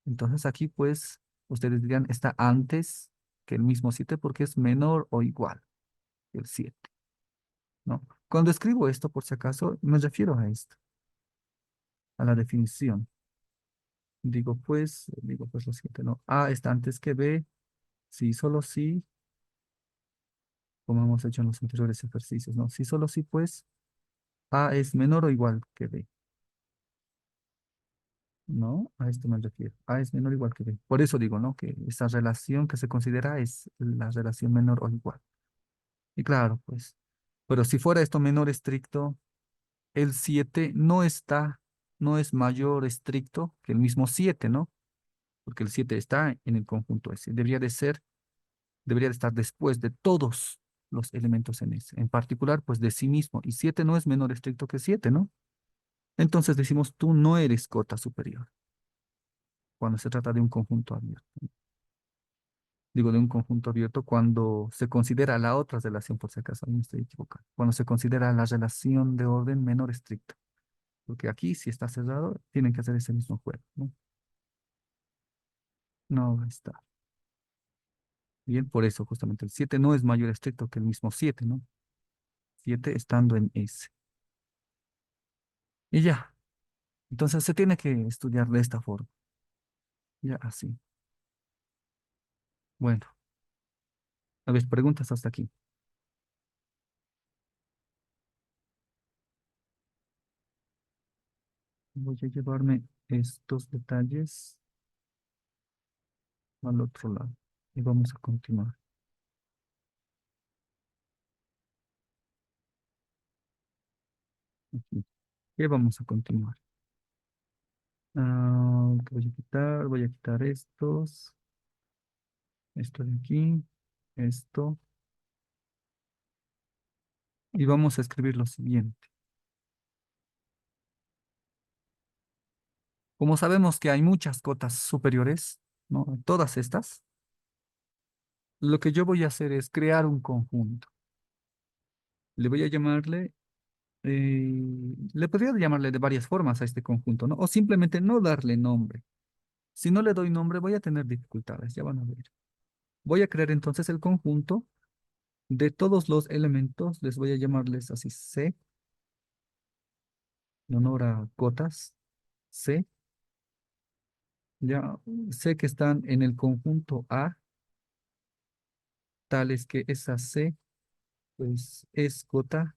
Entonces aquí pues ustedes dirían está antes que el mismo 7 porque es menor o igual que el 7, ¿no? Cuando escribo esto, por si acaso, me refiero a esto, a la definición. Digo pues lo siguiente, ¿no? A está antes que B, sí, solo sí, como hemos hecho en los anteriores ejercicios, ¿no? Sí, solo sí, pues A es menor o igual que B, ¿no? A esto me refiero. A es menor o igual que B. Por eso digo, ¿no? Que esa relación que se considera es la relación menor o igual. Y claro, pues, pero si fuera esto menor estricto, el 7 no está, no es mayor estricto que el mismo 7, ¿no? Porque el 7 está en el conjunto S. Debería de estar después de todos los elementos en S. En particular, pues de sí mismo. Y 7 no es menor estricto que 7, ¿no? Entonces decimos, tú no eres cota superior cuando se trata de un conjunto abierto. Digo, de un conjunto abierto cuando se considera la otra relación, por si acaso no estoy equivocado. Cuando se considera la relación de orden menor estricto. Porque aquí, si está cerrado, tienen que hacer ese mismo juego, ¿no? No está. Bien, por eso justamente el 7 no es mayor estricto que el mismo 7, ¿no? 7 estando en S. Y ya. Entonces se tiene que estudiar de esta forma. Ya así. Bueno, a ver, preguntas hasta aquí. Voy a llevarme estos detalles al otro lado. Y vamos a continuar. Aquí. Y vamos a continuar. ¿Qué voy a quitar? Voy a quitar estos. Esto de aquí. Esto. Y vamos a escribir lo siguiente. Como sabemos que hay muchas cotas superiores, ¿no? Todas estas, lo que yo voy a hacer es crear un conjunto. Le voy a llamarle, le podría llamarle de varias formas a este conjunto, ¿no? O simplemente no darle nombre. Si no le doy nombre, voy a tener dificultades, ya van a ver. Voy a crear entonces el conjunto de todos los elementos, les voy a llamarles así C, en honor a cotas, C, ya sé que están en el conjunto A, tales que esa C, pues es cota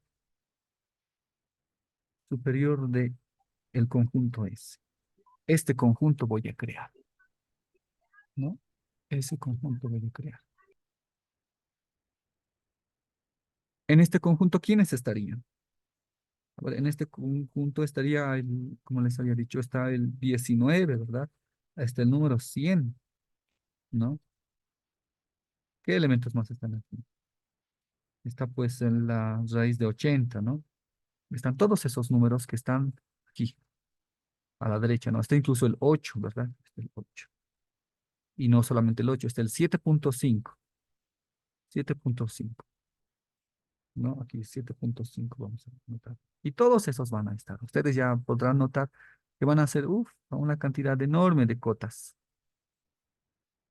superior de el conjunto S. Este conjunto voy a crear, ¿no? Ese conjunto voy a crear. En este conjunto, ¿quiénes estarían? A ver, en este conjunto estaría, como les había dicho, está el 19, ¿verdad? Está el número 100, ¿no? ¿Qué elementos más están aquí? Está pues en la raíz de 80, ¿no? Están todos esos números que están aquí, a la derecha, ¿no? Está incluso el 8, ¿verdad? Está el 8. Y no solamente el 8, está el 7.5. 7.5, ¿no? Aquí 7.5 vamos a notar. Y todos esos van a estar. Ustedes ya podrán notar que van a ser, una cantidad enorme de cotas,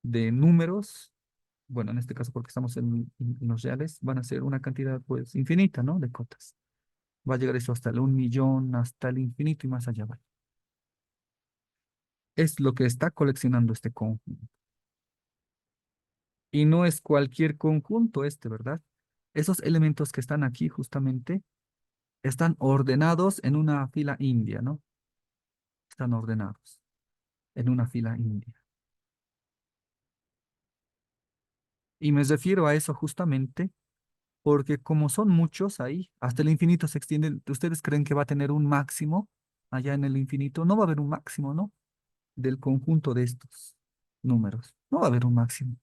de números. Bueno, en este caso porque estamos en los reales, van a ser una cantidad pues infinita, ¿no? De cotas. Va a llegar eso hasta el 1 millón, hasta el infinito y más allá va. Es lo que está coleccionando este conjunto. Y no es cualquier conjunto este, ¿verdad? Esos elementos que están aquí justamente están ordenados en una fila india, ¿no? Están ordenados en una fila india. Y me refiero a eso justamente porque como son muchos ahí, hasta el infinito se extiende. ¿Ustedes creen que va a tener un máximo allá en el infinito? No va a haber un máximo, ¿no? Del conjunto de estos números. No va a haber un máximo.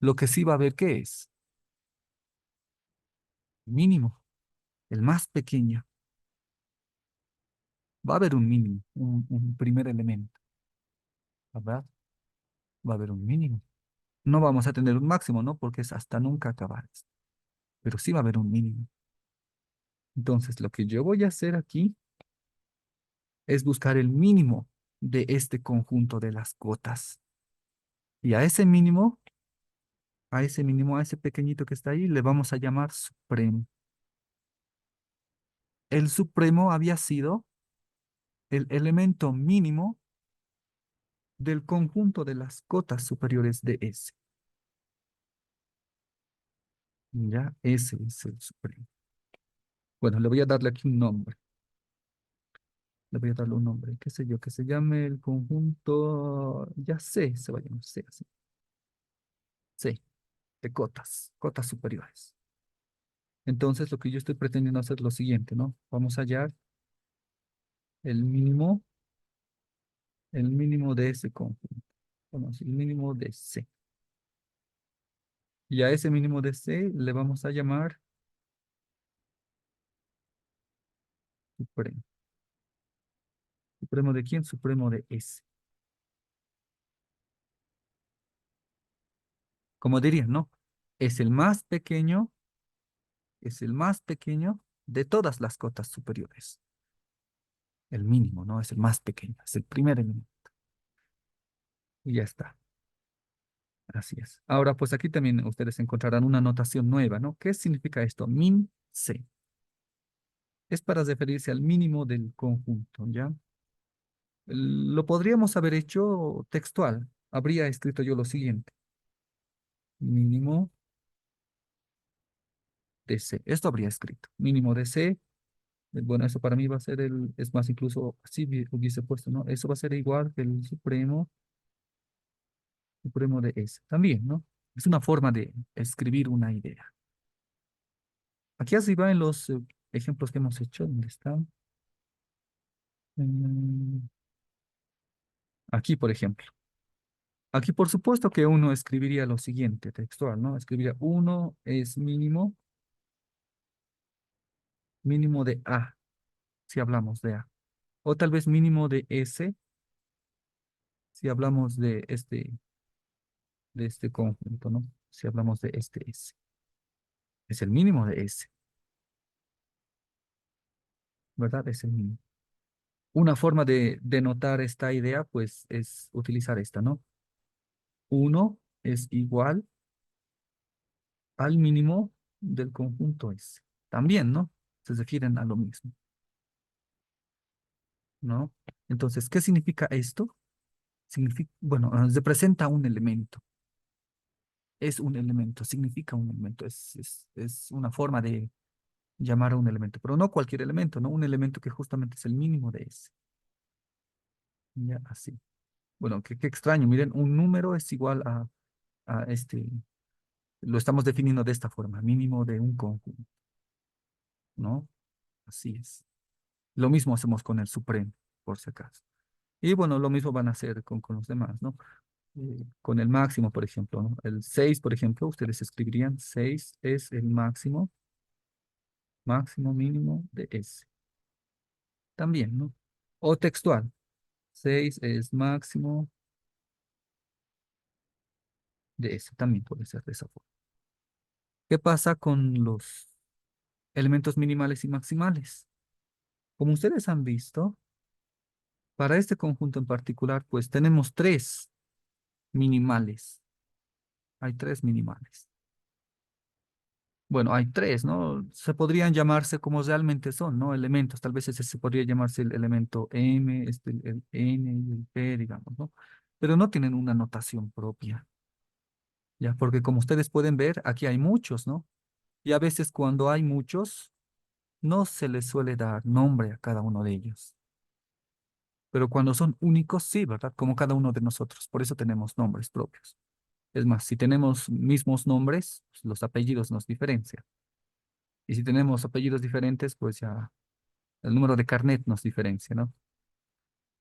Lo que sí va a haber, ¿qué es? Mínimo. el más pequeño, va a haber un mínimo, un primer elemento, ¿verdad? Va a haber un mínimo. No vamos a tener un máximo, ¿no? Porque es hasta nunca acabar esto, pero sí va a haber un mínimo. Entonces, lo que yo voy a hacer aquí es buscar el mínimo de este conjunto de las cotas. Y a ese pequeñito que está ahí, le vamos a llamar supremo. El supremo había sido el elemento mínimo del conjunto de las cotas superiores de S. Ya, ese es el supremo. Bueno, le voy a darle aquí un nombre. Le voy a darle un nombre, qué sé yo, que se llame el conjunto, ya sé, se va a llamar C, así. C, de cotas, cotas superiores. Entonces, lo que yo estoy pretendiendo hacer es lo siguiente, ¿no? Vamos a hallar el mínimo de ese conjunto. Vamos, el mínimo de C. Y a ese mínimo de C le vamos a llamar supremo. ¿Supremo de quién? Supremo de S. Como diría, ¿no? Es el más pequeño, es el más pequeño de todas las cotas superiores. El mínimo, ¿no? Es el más pequeño, es el primer elemento. Y ya está. Así es. Ahora, pues aquí también ustedes encontrarán una notación nueva, ¿no? ¿Qué significa esto? Min C. Es para referirse al mínimo del conjunto, ¿ya? Lo podríamos haber hecho textual. Habría escrito yo lo siguiente. Mínimo de C. Esto habría escrito. Mínimo de C. Bueno, eso para mí va a ser es más, incluso así hubiese puesto, ¿no? Eso va a ser igual que el supremo de S. También, ¿no? Es una forma de escribir una idea. Aquí arriba en los ejemplos que hemos hecho, ¿dónde están? Mm, Aquí, por ejemplo. Aquí, por supuesto que uno escribiría lo siguiente, textual, ¿no? Escribiría uno es mínimo de A, si hablamos de A. O tal vez mínimo de S, si hablamos de este conjunto, ¿no? Si hablamos de este S. Es el mínimo de S, ¿verdad? Es el mínimo. Una forma de denotar esta idea, pues, es utilizar esta, ¿no? Uno es igual al mínimo del conjunto S. También, ¿no? Se refieren a lo mismo, ¿no? Entonces, ¿qué significa esto? Significa, bueno, representa un elemento. Es un elemento, significa un elemento. Es una forma de llamar a un elemento, pero no cualquier elemento, ¿no? Un elemento que justamente es el mínimo de ese. Ya, así. Bueno, qué extraño. Miren, un número es igual a lo estamos definiendo de esta forma, mínimo de un conjunto, ¿no? Así es. Lo mismo hacemos con el supremo, por si acaso. Y bueno, lo mismo van a hacer con los demás, ¿no? Con el máximo, por ejemplo, ¿no? El 6 por ejemplo, ustedes escribirían 6 es el máximo, máximo mínimo de S. También, ¿no? O textual, 6 es máximo de S. También puede ser de esa forma. ¿Qué pasa con los elementos minimales y maximales? Como ustedes han visto, para este conjunto en particular, pues tenemos tres minimales. Hay tres minimales. Bueno, hay tres, ¿no? Se podrían llamarse como realmente son, ¿no? Elementos. Tal vez ese se podría llamarse el elemento M, el N y el P, digamos, ¿no? Pero no tienen una notación propia, ¿ya? Porque como ustedes pueden ver, aquí hay muchos, ¿no? Y a veces cuando hay muchos, no se les suele dar nombre a cada uno de ellos. Pero cuando son únicos, sí, ¿verdad? Como cada uno de nosotros. Por eso tenemos nombres propios. Es más, si tenemos mismos nombres, pues, los apellidos nos diferencian. Y si tenemos apellidos diferentes, pues ya el número de carnet nos diferencia, ¿no?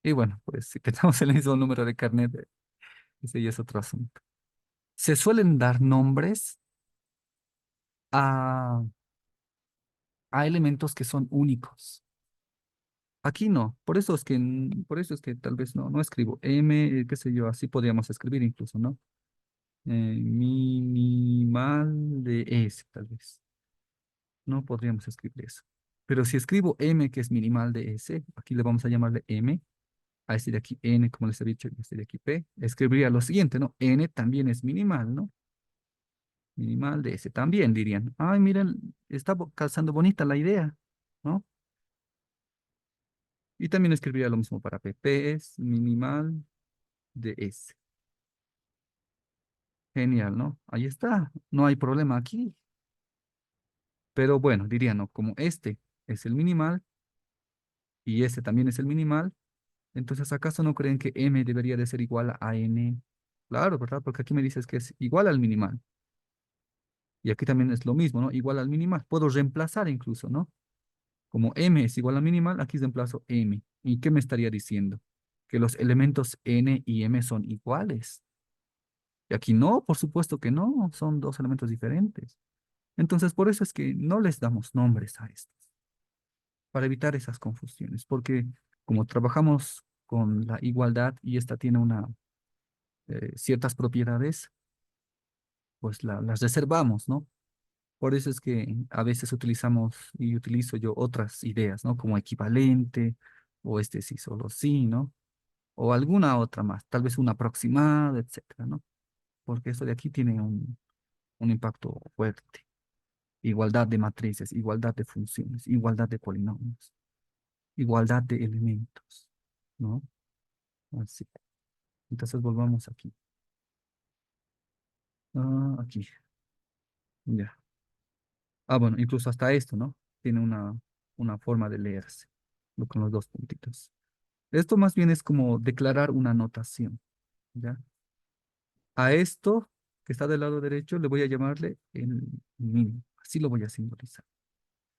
Y bueno, pues si tenemos el mismo número de carnet, ese ya es otro asunto. Se suelen dar nombres a, a elementos que son únicos. Aquí no, por eso es que tal vez no escribo M, qué sé yo, así podríamos escribir incluso, ¿no? Minimal de S, tal vez. No podríamos escribir eso. Pero si escribo M, que es minimal de S, aquí le vamos a llamarle M, a este de aquí N, como les he dicho, y este de aquí P, escribiría lo siguiente, ¿no? N también es minimal, ¿no? Minimal de S también dirían. Ay, miren, está calzando bonita la idea, ¿no? Y también escribiría lo mismo para P. P es minimal de S. Genial, ¿no? Ahí está, no hay problema aquí. Pero bueno, diría, ¿no? Como este es el minimal y este también es el minimal, entonces ¿acaso no creen que M debería de ser igual a N? Claro, ¿verdad? Porque aquí me dices que es igual al minimal. Y aquí también es lo mismo, ¿no? Igual al minimal. Puedo reemplazar incluso, ¿no? Como M es igual al minimal, aquí reemplazo M. ¿Y qué me estaría diciendo? Que los elementos N y M son iguales. Y aquí no, por supuesto que no, son dos elementos diferentes. Entonces, por eso es que no les damos nombres a estos, para evitar esas confusiones, porque como trabajamos con la igualdad y esta tiene ciertas propiedades, pues las reservamos, ¿no? Por eso es que a veces utilizamos y utilizo yo otras ideas, ¿no? Como equivalente o este sí, solo sí, ¿no? O alguna otra más, tal vez una aproximada, etcétera, ¿no? Porque esto de aquí tiene un impacto fuerte. Igualdad de matrices, igualdad de funciones, igualdad de polinomios, igualdad de elementos, ¿no? Así. Entonces volvamos aquí. Aquí, ya. Bueno, incluso hasta esto, ¿no? Tiene una forma de leerse, con los dos puntitos. Esto más bien es como declarar una notación, ¿ya? A esto que está del lado derecho le voy a llamarle el mínimo. Así lo voy a simbolizar.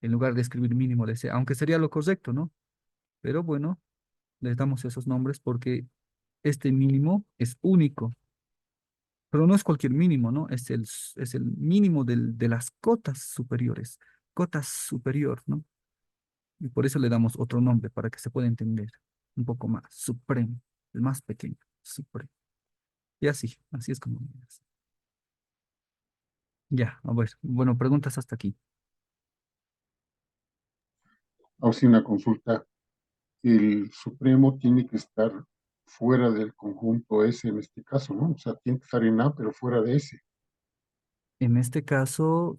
En lugar de escribir mínimo de C, aunque sería lo correcto, ¿no? Pero bueno, les damos esos nombres porque este mínimo es único, pero no es cualquier mínimo, ¿no? Es el mínimo de las cotas superiores, cotas superior, ¿no? Y por eso le damos otro nombre para que se pueda entender un poco más, supremo, el más pequeño, supremo. Y así es como. Ya, a ver, bueno, preguntas hasta aquí. Ahora sí, una consulta. El Supremo tiene que estar fuera del conjunto S en este caso, ¿no? O sea, tiene que estar en A, pero fuera de S. En este caso,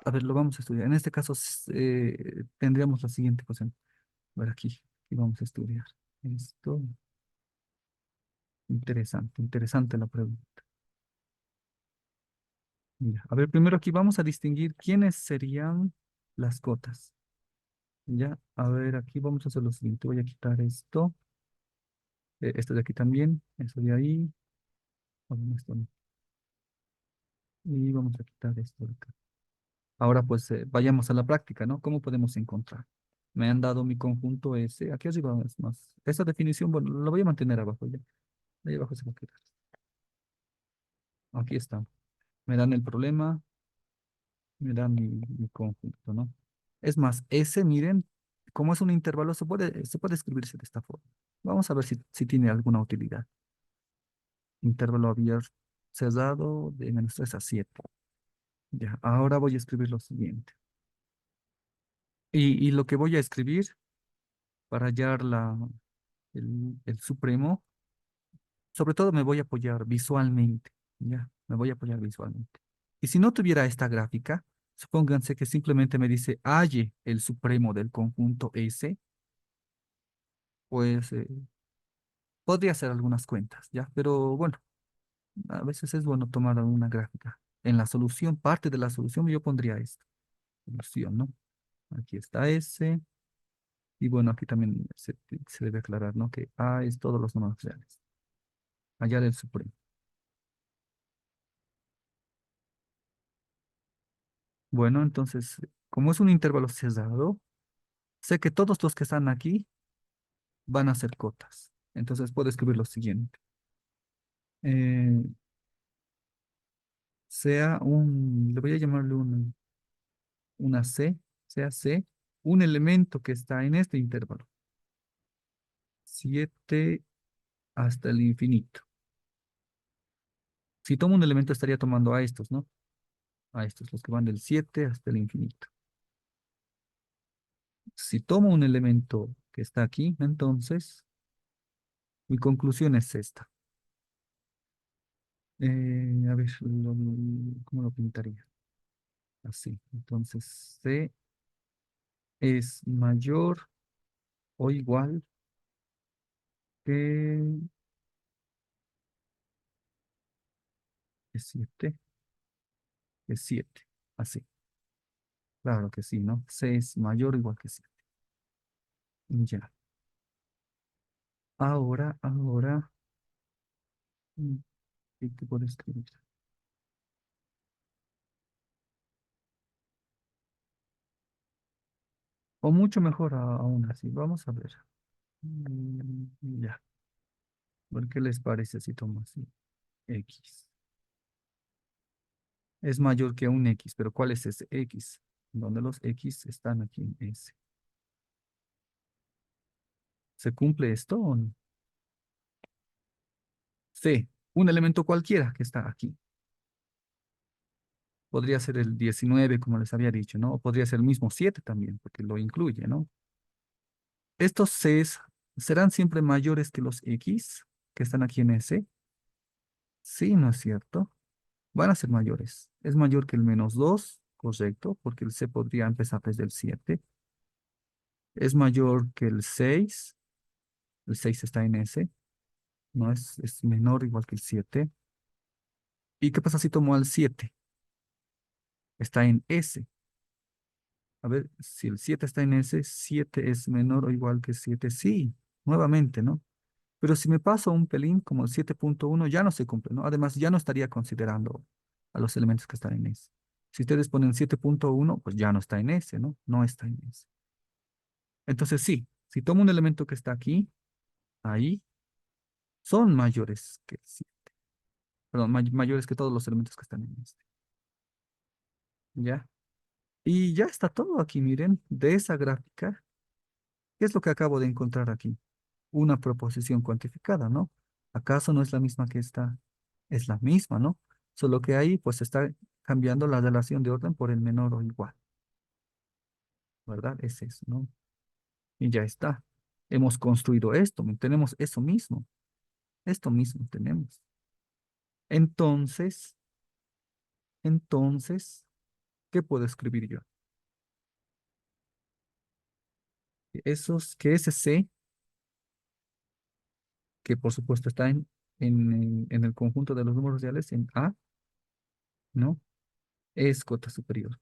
a ver, lo vamos a estudiar. En este caso, tendríamos la siguiente cosa. A ver, aquí vamos a estudiar. Esto, interesante la pregunta. Mira, a ver, primero aquí vamos a distinguir quiénes serían las cotas. Ya, a ver, aquí vamos a hacer lo siguiente. Voy a quitar esto, esto de aquí también, eso de ahí, bueno, esto no. Y vamos a quitar esto de acá. Ahora pues vayamos a la práctica, ¿no? ¿Cómo podemos encontrar? Me han dado mi conjunto S. Aquí arriba es más. Esa definición, bueno, la voy a mantener abajo ya. Ahí abajo se va a quedar. Aquí está. Me dan el problema, me dan mi conjunto, ¿no? Es más, S, miren, como es un intervalo, se puede escribirse de esta forma. Vamos a ver si tiene alguna utilidad. Intervalo abierto cerrado de -3 a 7. Ya, ahora voy a escribir lo siguiente. Y lo que voy a escribir para hallar el supremo, sobre todo me voy a apoyar visualmente, ¿ya? Me voy a apoyar visualmente. Y si no tuviera esta gráfica, supónganse que simplemente me dice halle el supremo del conjunto S, pues podría hacer algunas cuentas, ¿ya? Pero bueno, a veces es bueno tomar una gráfica. En la solución, parte de la solución, yo pondría esto, solución, ¿no? Aquí está S, y bueno, aquí también se debe aclarar, ¿no? Que A es todos los números reales, hallar el supremo. Bueno, entonces, como es un intervalo cerrado, sé que todos los que están aquí van a ser cotas. Entonces puedo escribir lo siguiente. Eh, le voy a llamarle una C, sea C, un elemento que está en este intervalo. 7 hasta el infinito. Si tomo un elemento estaría tomando a estos, ¿no? A estos, los que van del 7 hasta el infinito. Si tomo un elemento que está aquí, entonces mi conclusión es esta. A ver, ¿cómo lo pintaría? Así. Entonces, C es mayor o igual que 7, que 7. Así. Claro que sí, ¿no? C es mayor o igual que 7. Ya. Ahora, mm, ¿qué puedo escribir? O mucho mejor aún así. Vamos a ver. Ya. ¿Por qué les parece si tomo así? X. Es mayor que un X, pero ¿cuál es ese X? ¿Dónde los X están aquí en S? ¿Se cumple esto o no? C, un elemento cualquiera que está aquí. Podría ser el 19, como les había dicho, ¿no? O podría ser el mismo 7 también, porque lo incluye, ¿no? Estos Cs serán siempre mayores que los X que están aquí en S. Sí, ¿no es cierto? Van a ser mayores. Es mayor que el -2, correcto, porque el C podría empezar desde el 7. Es mayor que el 6. El 6 está en S. No es menor o igual que el 7. ¿Y qué pasa si tomo al 7? Está en S. A ver, si el 7 está en S, 7 es menor o igual que 7. Sí, nuevamente, ¿no? Pero si me paso un pelín como el 7.1, ya no se cumple, ¿no? Además, ya no estaría considerando a los elementos que están en S. Si ustedes ponen 7.1, pues ya no está en S, ¿no? No está en S. Entonces, sí, si tomo un elemento que está aquí, ahí, son mayores que 7. Perdón, mayores que todos los elementos que están en S. ¿Ya? Y ya está todo aquí, miren, de esa gráfica. ¿Qué es lo que acabo de encontrar aquí? Una proposición cuantificada, ¿no? ¿Acaso no es la misma que esta? Es la misma, ¿no? Solo que ahí pues está cambiando la relación de orden por el menor o igual, ¿verdad? Es eso, ¿no? Y ya está. Hemos construido esto, tenemos eso mismo, esto mismo tenemos. Entonces, entonces, ¿qué puedo escribir yo? Que ese C, que por supuesto está en el conjunto de los números reales, en A, ¿no? Es cota superior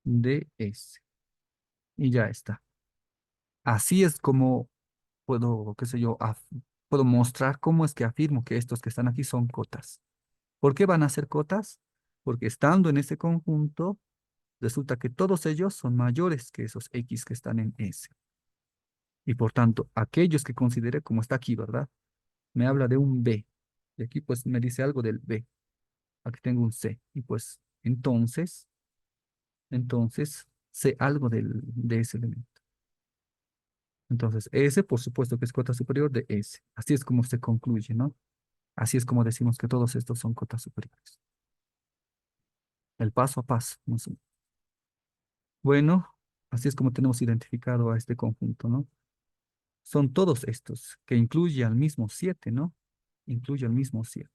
de S. Y ya está. Así es como puedo, qué sé yo, puedo mostrar cómo es que afirmo que estos que están aquí son cotas. ¿Por qué van a ser cotas? Porque estando en ese conjunto, resulta que todos ellos son mayores que esos X que están en S. Y por tanto, aquellos que considere, como está aquí, ¿verdad? Me habla de un B. Y aquí pues me dice algo del B. Aquí tengo un C. Y pues entonces sé algo de ese elemento. Entonces, S, por supuesto que es cota superior de S. Así es como se concluye, ¿no? Así es como decimos que todos estos son cotas superiores. El paso a paso, no sé. Bueno, así es como tenemos identificado a este conjunto, ¿no? Son todos estos, que incluye al mismo 7, ¿no? Incluye al mismo 7.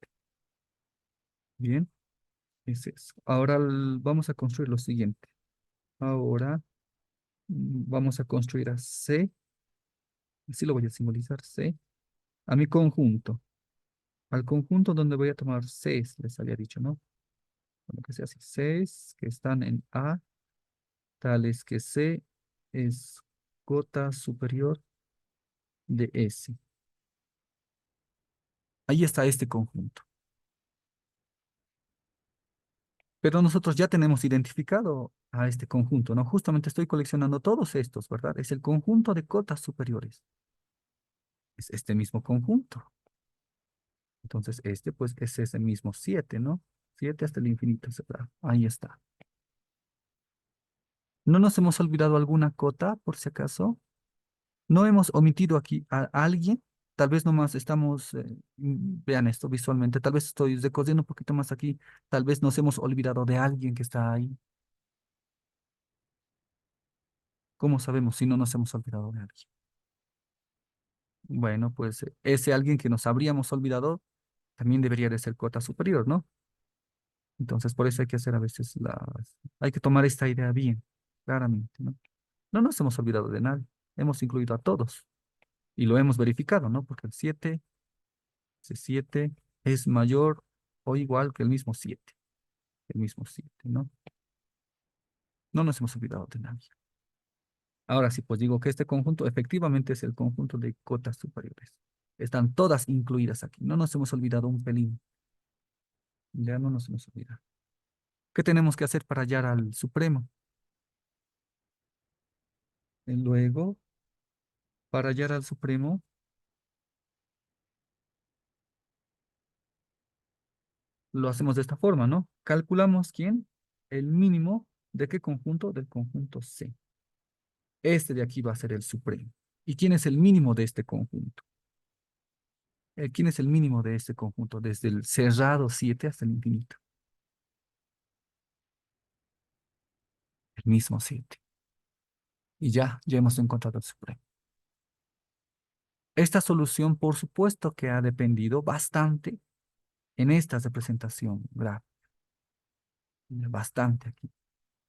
Bien, es eso. Ahora vamos a construir lo siguiente. Ahora vamos a construir a C, así lo voy a simbolizar, C, a mi conjunto. Al conjunto donde voy a tomar 6, les había dicho, ¿no? Bueno, que sea así, 6 que están en A, tales que C es cota superior de S. Ahí está este conjunto. Pero nosotros ya tenemos identificado a este conjunto, ¿no? Justamente estoy coleccionando todos estos, ¿verdad? Es el conjunto de cotas superiores. Es este mismo conjunto. Entonces, este, pues, es ese mismo 7, ¿no? 7 hasta el infinito, ¿verdad? Ahí está. ¿No nos hemos olvidado alguna cota, por si acaso? ¿No hemos omitido aquí a alguien? Tal vez nomás estamos, vean esto visualmente, tal vez estoy recordando un poquito más aquí, tal vez nos hemos olvidado de alguien que está ahí. ¿Cómo sabemos si no nos hemos olvidado de alguien? Bueno, pues ese alguien que nos habríamos olvidado también debería de ser cota superior, ¿no? Entonces, por eso hay que hacer a veces hay que tomar esta idea bien, claramente, ¿no? No nos hemos olvidado de nadie, hemos incluido a todos y lo hemos verificado, ¿no? Porque ese 7 es mayor o igual que el mismo 7, ¿no? No nos hemos olvidado de nadie. Ahora sí, pues digo que este conjunto efectivamente es el conjunto de cotas superiores. Están todas incluidas aquí, no nos hemos olvidado un pelín, ya no nos hemos olvidado. ¿Qué tenemos que hacer para hallar al supremo? Y luego, para hallar al supremo, lo hacemos de esta forma, ¿no? Calculamos quién, el mínimo de qué conjunto, del conjunto C. Este de aquí va a ser el supremo. ¿Y quién es el mínimo de este conjunto? ¿Quién es el mínimo de este conjunto? Desde el cerrado 7 hasta el infinito. El mismo 7. Y ya hemos encontrado el supremo. Esta solución, por supuesto, que ha dependido bastante en esta representación gráfica. Bastante aquí.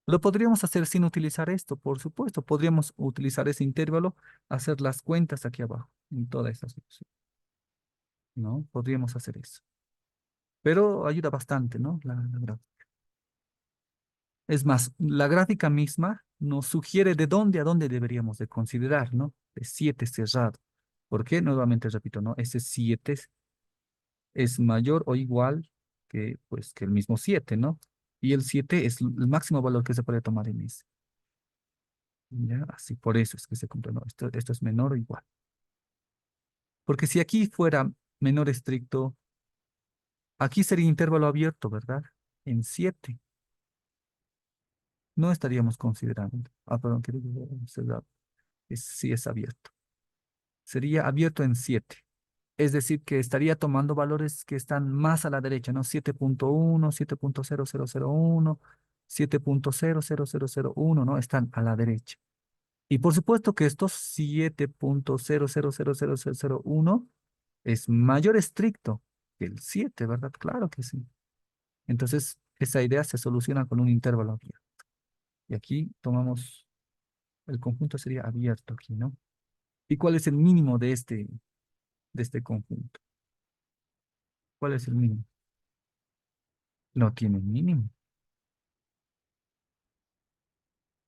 Lo podríamos hacer sin utilizar esto, por supuesto. Podríamos utilizar ese intervalo, hacer las cuentas aquí abajo, en toda esta solución, ¿no? Podríamos hacer eso. Pero ayuda bastante, ¿no? La gráfica. Es más, la gráfica misma nos sugiere de dónde a dónde deberíamos de considerar, ¿no? De 7 cerrado. ¿Por qué? Nuevamente repito, ¿no? Ese 7 es mayor o igual que, pues, que el mismo 7, ¿no? Y el 7 es el máximo valor que se puede tomar en ese. ¿Ya? Así, por eso es que se cumple, ¿no? Esto es menor o igual. Porque si aquí fuera menor estricto, aquí sería intervalo abierto, ¿verdad? En 7 no estaríamos considerando. Ah, perdón, quiero cerrado. Sí es abierto. Sería abierto en 7. Es decir, que estaría tomando valores que están más a la derecha, ¿no? 7.1, 7.0001, 7.00001, ¿no? Están a la derecha. Y por supuesto que estos 7.000001 es mayor estricto que el 7, ¿verdad? Claro que sí. Entonces, esa idea se soluciona con un intervalo abierto. Y aquí tomamos, el conjunto sería abierto aquí, ¿no? ¿Y cuál es el mínimo de este conjunto? ¿Cuál es el mínimo? No tiene mínimo.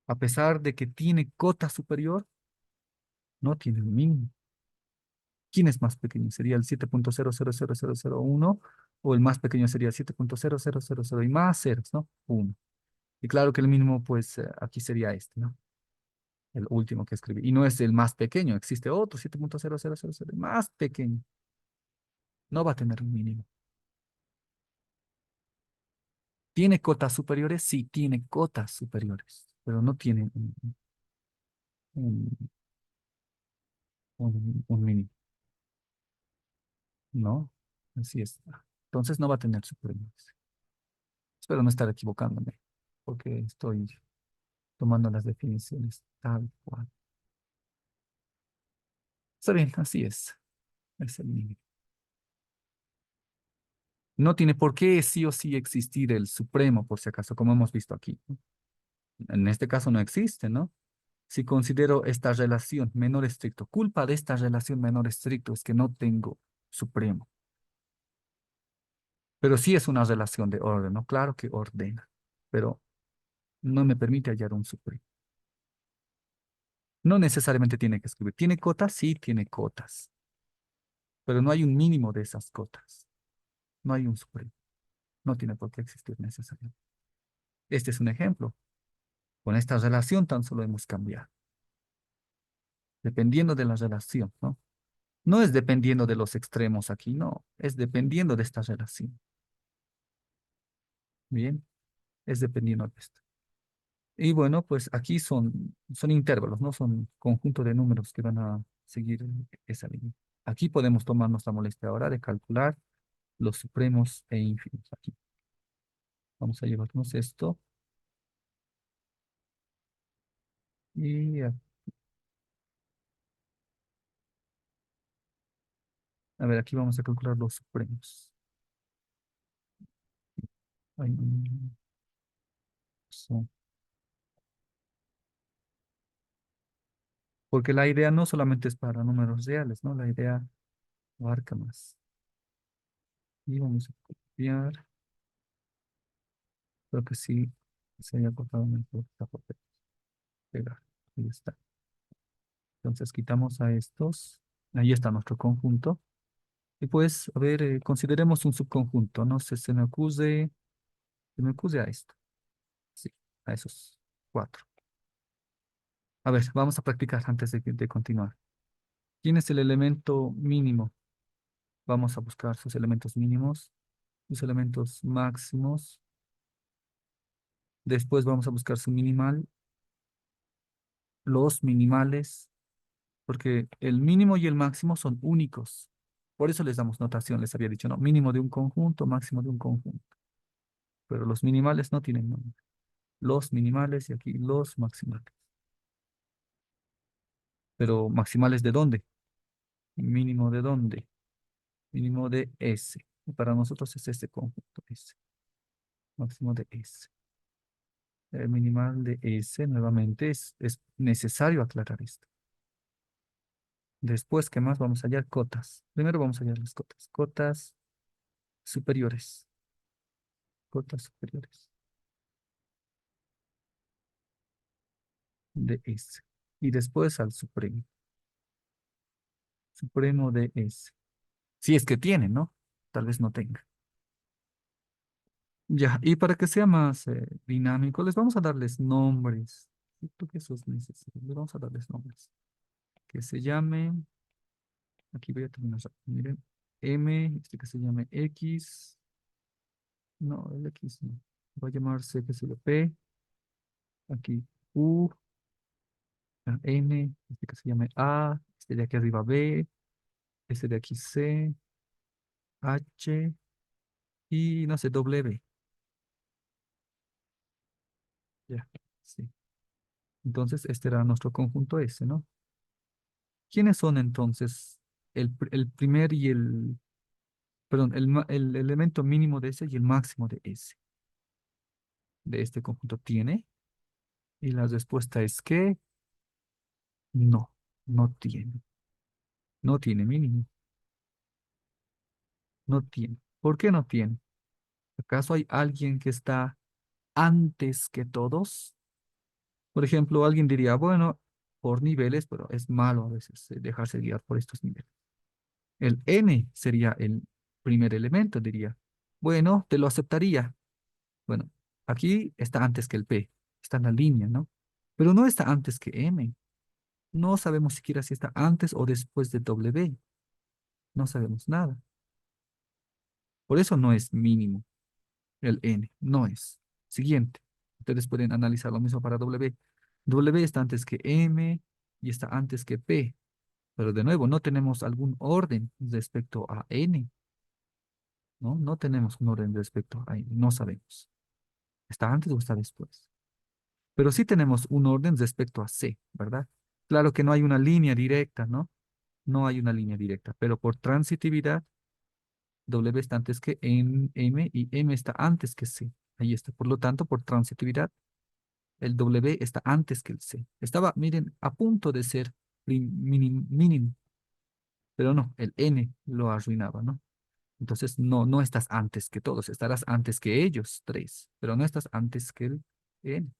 A pesar de que tiene cota superior, no tiene mínimo. ¿Quién es más pequeño? ¿Sería el 7.000001 o el más pequeño sería el 7.0000 y más ceros, ¿no? 1. Y claro que el mínimo, pues aquí sería este, ¿no? El último que escribí. Y no es el más pequeño, existe otro 7.0000 más pequeño. No va a tener un mínimo. ¿Tiene cotas superiores? Sí, tiene cotas superiores, pero no tiene un- un mínimo, ¿no? Así es. Entonces no va a tener superiores. Espero no estar equivocándome, porque estoy tomando las definiciones tal cual. Está bien, así es el mínimo. No tiene por qué sí o sí existir el supremo, por si acaso, como hemos visto aquí, ¿no? En este caso no existe, ¿no? Si considero esta relación menor estricto, culpa de esta relación menor estricto es que no tengo supremo. Pero sí es una relación de orden, ¿no? Claro que ordena, pero no me permite hallar un supremo. No necesariamente tiene que escribir. ¿Tiene cotas? Sí, tiene cotas, pero no hay un mínimo de esas cotas. No hay un supremo. No tiene por qué existir necesariamente. Este es un ejemplo. Con esta relación tan solo hemos cambiado, dependiendo de la relación, ¿no? No es dependiendo de los extremos aquí, no, es dependiendo de esta relación. Bien, es dependiendo de esto. Y bueno, pues aquí son intervalos, ¿no? Son conjunto de números que van a seguir esa línea. Aquí podemos tomarnos la molestia ahora de calcular los supremos e ínfimos. Aquí vamos a llevarnos esto y a ver, aquí vamos a calcular los supremos. Ay, no, no, no, son- Porque la idea no solamente es para números reales, ¿no? La idea abarca más. Y vamos a copiar. Creo que sí se haya cortado mejor esta papel. Pegar. Ahí está. Entonces quitamos a estos. Ahí está nuestro conjunto. Y pues, a ver, consideremos un subconjunto. No sé, se me ocurre a esto. Sí, a esos cuatro. A ver, vamos a practicar antes de continuar. ¿Quién es el elemento mínimo? Vamos a buscar sus elementos mínimos, sus elementos máximos. Después vamos a buscar su minimal, los minimales, porque el mínimo y el máximo son únicos. Por eso les damos notación, les había dicho, no, mínimo de un conjunto, máximo de un conjunto. Pero los minimales no tienen nombre. Los minimales y aquí los maximales. Pero maximales ¿de dónde? Mínimo ¿de dónde? Mínimo de S. Y para nosotros es este conjunto S. Máximo de S. El minimal de S, nuevamente, es necesario aclarar esto. Después, ¿qué más? Vamos a hallar cotas. Primero vamos a hallar las cotas. Cotas superiores. Cotas superiores de S. Y después al supremo. Supremo de S. Si es que tiene, ¿no? Tal vez no tenga. Ya, y para que sea más dinámico, les vamos a darles nombres. Siento que eso es necesario. Les vamos a darles nombres. Que se llame, aquí voy a terminar. Miren, M, este que se llame X. No, el X no. Va a llamarse, que se P. Aquí U, N, este que se llame A, este de aquí arriba B, este de aquí C, H y no sé, W. Ya, sí. Entonces, este era nuestro conjunto S, ¿no? ¿Quiénes son entonces el primer y perdón, el elemento mínimo de S y el máximo de S de este conjunto tiene? Y la respuesta es que no, no tiene. No tiene mínimo, no tiene. ¿Por qué no tiene? ¿Acaso hay alguien que está antes que todos? Por ejemplo, alguien diría, bueno, por niveles, pero es malo a veces dejarse guiar por estos niveles. El n sería el primer elemento, diría. Bueno, te lo aceptaría. Bueno, aquí está antes que el p, está en la línea, ¿no? Pero no está antes que m. No sabemos siquiera si está antes o después de w. No sabemos nada. Por eso no es mínimo. El n no es. Siguiente. Ustedes pueden analizar lo mismo para w. W está antes que m y está antes que p. Pero de nuevo, no tenemos algún orden respecto a n, ¿no? No tenemos un orden respecto a n, no sabemos. ¿Está antes o está después? Pero sí tenemos un orden respecto a c, ¿verdad? Claro que no hay una línea directa, ¿no? No hay una línea directa, pero por transitividad, W está antes que M y M está antes que C. Ahí está. Por lo tanto, por transitividad, el W está antes que el C. Estaba, miren, a punto de ser mínimo, pero no, el N lo arruinaba, ¿no? Entonces, no, no estás antes que todos, estarás antes que ellos tres, pero no estás antes que el N.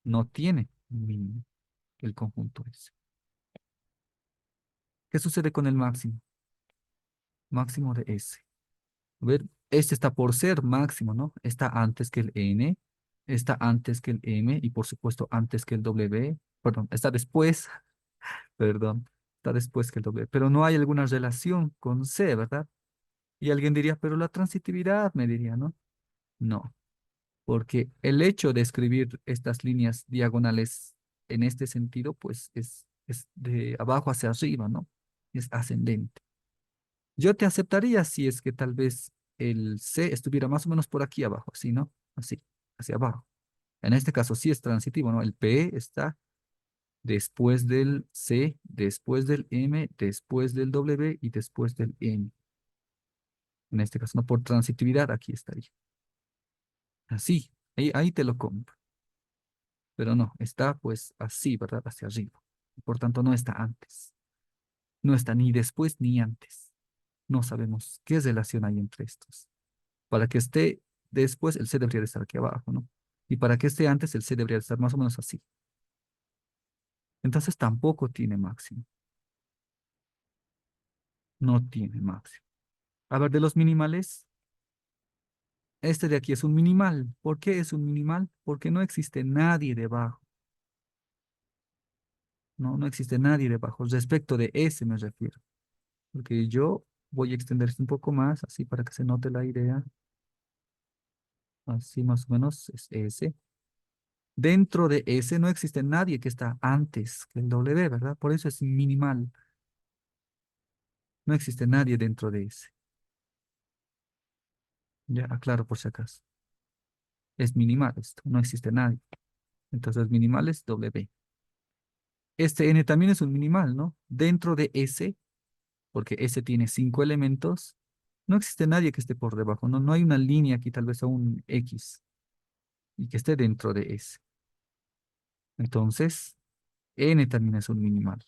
No tiene mínimo el conjunto ese. ¿Qué sucede con el máximo? Máximo de S. A ver, este está por ser máximo, ¿no? Está antes que el N, está antes que el M y por supuesto antes que el W. Perdón, está después, perdón, está después que el W. Pero no hay alguna relación con C, ¿verdad? Y alguien diría, pero la transitividad, me diría, ¿no? No. porque el hecho de escribir estas líneas diagonales en este sentido, pues es de abajo hacia arriba, ¿no? Es ascendente. Yo te aceptaría si es que tal vez el C estuviera más o menos por aquí abajo, así, ¿no? Así, hacia abajo. En este caso sí es transitivo, ¿no? El P está después del C, después del M, después del W y después del N. En este caso, no por transitividad, aquí estaría. Así, ahí te lo compro. Pero no, está pues así, ¿verdad? Hacia arriba. Por tanto, no está antes. No está ni después ni antes. No sabemos qué relación hay entre estos. Para que esté después, el C debería de estar aquí abajo, ¿no? Y para que esté antes, el C debería de estar más o menos así. Entonces tampoco tiene máximo. No tiene máximo. A ver, de los minimales, este de aquí es un minimal. ¿Por qué es un minimal? Porque no existe nadie debajo. No, no existe nadie debajo. Respecto de ese me refiero. Porque yo voy a extender esto un poco más, así para que se note la idea. Así más o menos es ese. Dentro de ese no existe nadie que está antes que el W, ¿verdad? Por eso es minimal. No existe nadie dentro de ese. Ya aclaro por si acaso. Es minimal esto, no existe nadie. Entonces minimal es W. Este N también es un minimal, ¿no? Dentro de S, porque S tiene 5 elementos, no existe nadie que esté por debajo, ¿no? No hay una línea aquí, tal vez a un X, y que esté dentro de S. Entonces, N también es un minimal.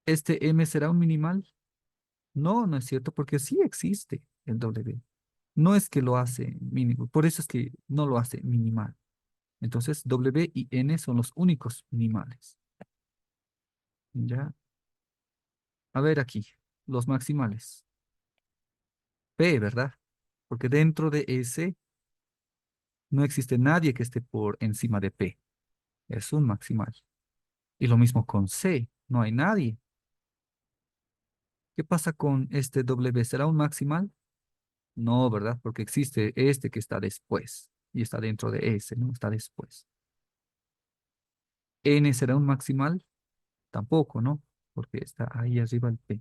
¿Este M será un minimal? No, no es cierto, porque sí existe el W. No es que lo hace mínimo, por eso es que no lo hace minimal. Entonces, W y N son los únicos minimales. ¿Ya? A ver aquí, los maximales. P, ¿verdad? Porque dentro de S no existe nadie que esté por encima de P. Es un maximal. Y lo mismo con C, no hay nadie. ¿Qué pasa con este W? ¿Será un maximal? No, ¿verdad? Porque existe este que está después y está dentro de S, ¿no? Está después. ¿N será un maximal? Tampoco, ¿no? Porque está ahí arriba el P.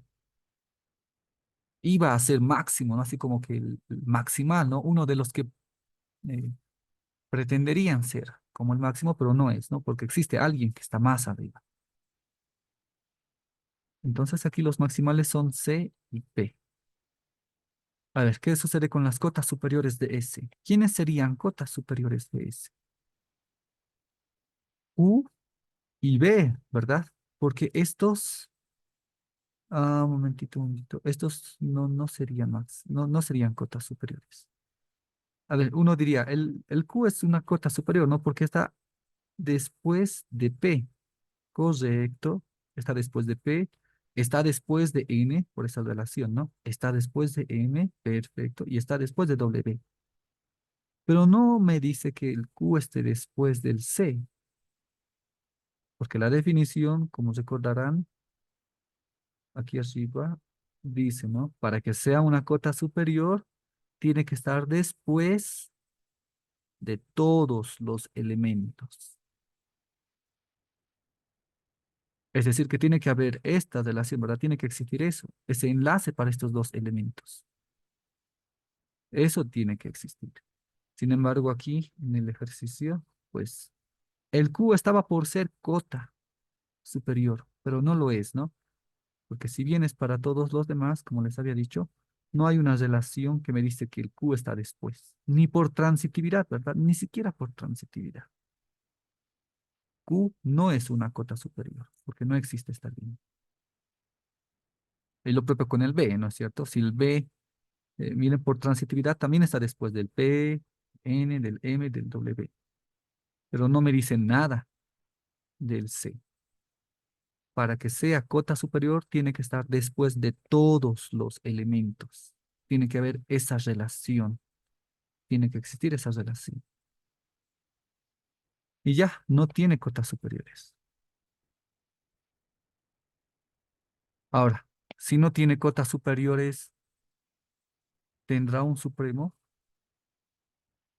Iba a ser máximo, ¿no? Así como que el maximal, ¿no? Uno de los que eh, pretenderían ser como el máximo, pero no es, ¿no? Porque existe alguien que está más arriba. Entonces aquí los maximales son C y P. A ver, ¿qué sucede con las cotas superiores de S? ¿Quiénes serían cotas superiores de S? U y B, ¿verdad? Porque estos, un momentito, un momentito, estos no serían no serían cotas superiores. A ver, uno diría, el Q es una cota superior, ¿no? Porque está después de P, correcto, está después de P, está después de N, por esa relación, ¿no? Está después de M, perfecto, y está después de W. Pero no me dice que el Q esté después del C, porque la definición, como recordarán, aquí arriba dice, ¿no? Para que sea una cota superior, tiene que estar después de todos los elementos. Es decir, que tiene que haber esta relación, ¿verdad? Tiene que existir eso, ese enlace para estos dos elementos. Eso tiene que existir. Sin embargo, aquí en el ejercicio, pues el Q estaba por ser cota superior, pero no lo es, ¿no? Porque si bien es para todos los demás, como les había dicho, no hay una relación que me dice que el Q está después, ni por transitividad, ¿verdad? Ni siquiera por transitividad. Q no es una cota superior, porque no existe esta línea. Y lo propio con el B, ¿no es cierto? Si el B, miren, por transitividad también está después del P, N, del M, del W, pero no me dice nada del C. Para que sea cota superior, tiene que estar después de todos los elementos. Tiene que haber esa relación. Tiene que existir esa relación. Y ya, no tiene cotas superiores. Ahora, si no tiene cotas superiores, ¿tendrá un supremo?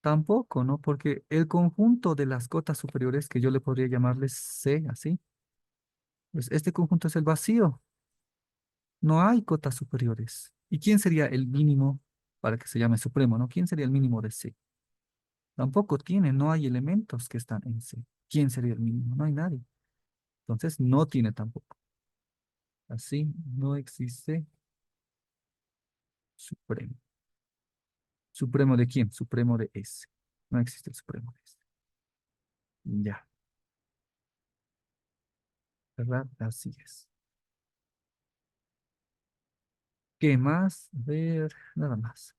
Tampoco, ¿no? Porque el conjunto de las cotas superiores, que yo le podría llamarles C, así, pues este conjunto es el vacío. No hay cotas superiores. ¿Y quién sería el mínimo para que se llame supremo, ¿no? ¿Quién sería el mínimo de C? Tampoco tiene, no hay elementos que están en C. ¿Quién sería el mínimo? No hay nadie. Entonces no tiene tampoco. Así no existe supremo. ¿Supremo de quién? Supremo de S. No existe el supremo de S. Ya, ¿verdad? Así es. ¿Qué más? A ver, nada más.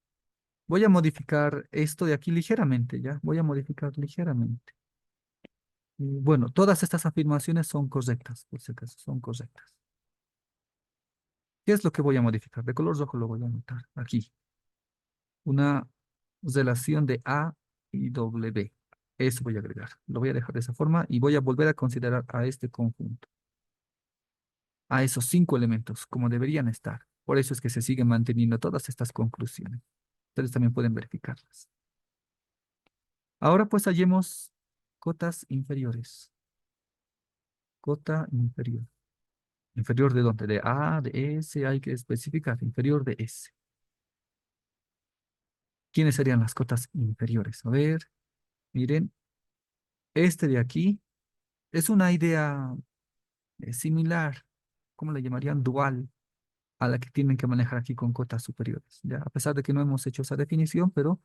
Voy a modificar esto de aquí ligeramente, ¿ya? Voy a modificar ligeramente. Y bueno, todas estas afirmaciones son correctas, por si acaso, son correctas. ¿Qué es lo que voy a modificar? De color rojo lo voy a anotar aquí. Una relación de A y W. Eso voy a agregar. Lo voy a dejar de esa forma y voy a volver a considerar a este conjunto, a esos cinco elementos, como deberían estar. Por eso es que se siguen manteniendo todas estas conclusiones. Ustedes también pueden verificarlas. Ahora pues hallemos cotas inferiores. Cota inferior. ¿Inferior de dónde? De A, de S, hay que especificar. Inferior de S. ¿Quiénes serían las cotas inferiores? A ver, miren, este de aquí es una idea similar, ¿cómo le llamarían? Dual a la que tienen que manejar aquí con cotas superiores. Ya, a pesar de que no hemos hecho esa definición, pero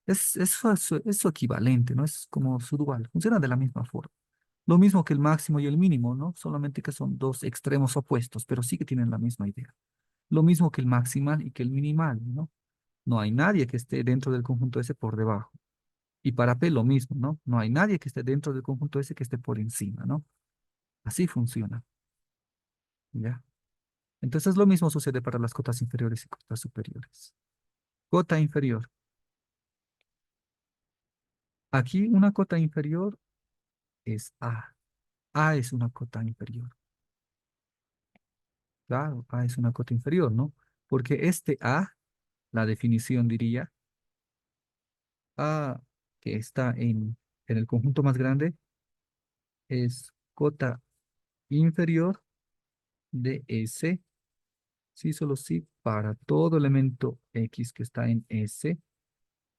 es su equivalente, ¿no? Es como su dual, funciona de la misma forma. Lo mismo que el máximo y el mínimo, ¿no? Solamente que son dos extremos opuestos, pero sí que tienen la misma idea. Lo mismo que el maximal y que el minimal, ¿no? No hay nadie que esté dentro del conjunto ese por debajo. Y para P lo mismo, ¿no? No hay nadie que esté dentro del conjunto ese que esté por encima, ¿no? Así funciona, ¿ya? Entonces lo mismo sucede para las cotas inferiores y cotas superiores. Cota inferior. Aquí una cota inferior es A. A es una cota inferior. Claro, A es una cota inferior, ¿no? Porque este A, la definición diría, A que está en el conjunto más grande es cota inferior de S, sí, solo sí, para todo elemento X que está en S,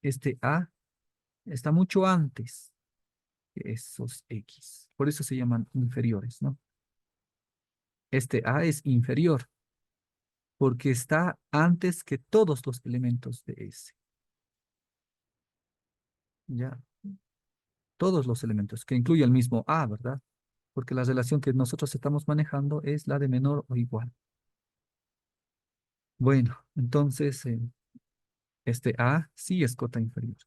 este A está mucho antes que esos X. Por eso se llaman inferiores, ¿no? Este A es inferior porque está antes que todos los elementos de S. Ya, todos los elementos, que incluye el mismo A, ¿verdad? Porque la relación que nosotros estamos manejando es la de menor o igual. Bueno, entonces este A sí es cota inferior.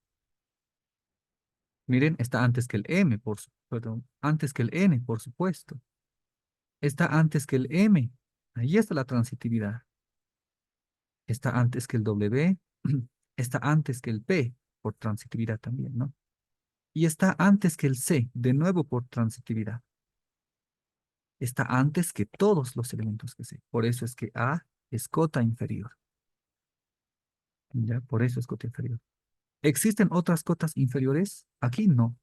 Miren, está antes que el M, perdón, antes que el N, por supuesto. Está antes que el M. Ahí está la transitividad. Está antes que el W. Está antes que el P, por transitividad también, ¿no? Y está antes que el C, de nuevo por transitividad. Está antes que todos los elementos que C. Por eso es que A es cota inferior. ¿Ya? Por eso es cota inferior. ¿Existen otras cotas inferiores? Aquí no.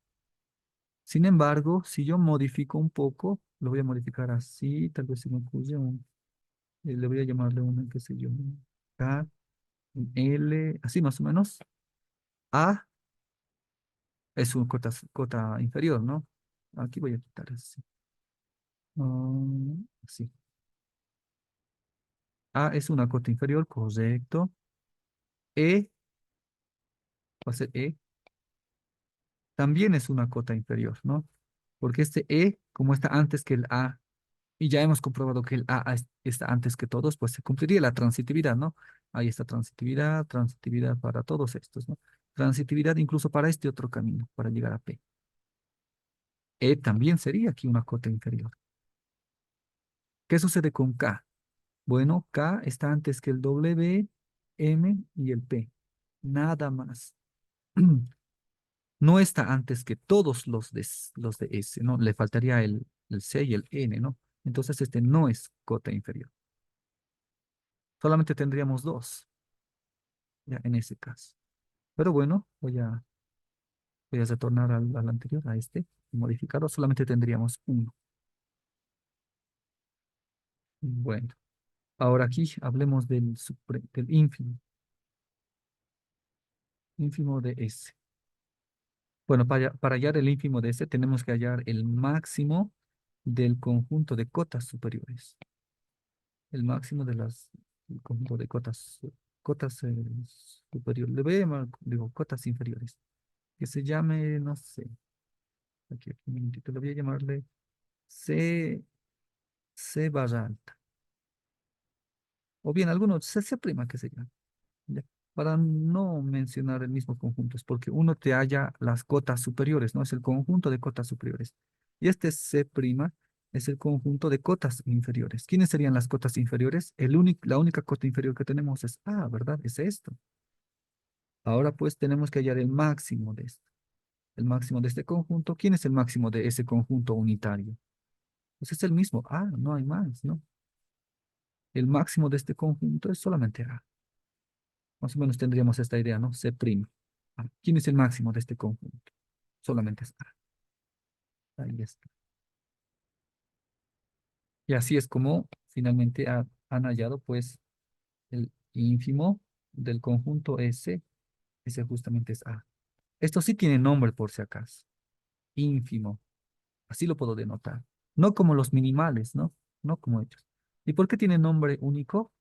Sin embargo, si yo modifico un poco, lo voy a modificar así, tal vez se me ocurre le voy a llamarle una, qué sé yo, K, un L, así más o menos. A es una cota inferior, ¿no? Aquí voy a quitar así. Así. A es una cota inferior, correcto. E, va a ser E, también es una cota inferior, ¿no? Porque este E, como está antes que el A, y ya hemos comprobado que el A está antes que todos, pues se cumpliría la transitividad, ¿no? Ahí está transitividad, transitividad para todos estos, ¿no? Transitividad incluso para este otro camino, para llegar a P. E también sería aquí una cota inferior. ¿Qué sucede con K? Bueno, K está antes que el W, M y el P. Nada más. No está antes que todos los de S, ¿no? Le faltaría el C y el N, ¿no? Entonces este no es cota inferior. Solamente tendríamos dos, ya en ese caso. Pero bueno, voy a Voy a retornar al anterior, a este, modificado, solamente tendríamos uno. Bueno, ahora aquí hablemos del ínfimo, ínfimo de S. Bueno, para hallar el ínfimo de S tenemos que hallar el máximo del conjunto de cotas superiores. El máximo del conjunto de cotas superiores. Le voy a llamar, digo, cotas inferiores. Que se llame, no sé, aquí un minutito, le voy a llamarle C, C barra alta. O bien algunos C prima que se llama. ¿Ya? Para no mencionar el mismo conjunto, es porque uno te halla las cotas superiores, ¿no? Es el conjunto de cotas superiores. Y este C' es el conjunto de cotas inferiores. ¿Quiénes serían las cotas inferiores? La única cota inferior que tenemos es A, ¿verdad? Es esto. Ahora pues tenemos que hallar el máximo de esto. El máximo de este conjunto. ¿Quién es el máximo de ese conjunto unitario? Pues es el mismo A, no hay más, ¿no? El máximo de este conjunto es solamente A. Más o menos tendríamos esta idea, ¿no? C'. ¿Quién es el máximo de este conjunto? Solamente es A. Ahí está. Y así es como finalmente han hallado, pues, el ínfimo del conjunto S. Ese justamente es A. Esto sí tiene nombre por si acaso. Ínfimo. Así lo puedo denotar. No como los minimales, ¿no? No como ellos. ¿Y por qué tiene nombre único?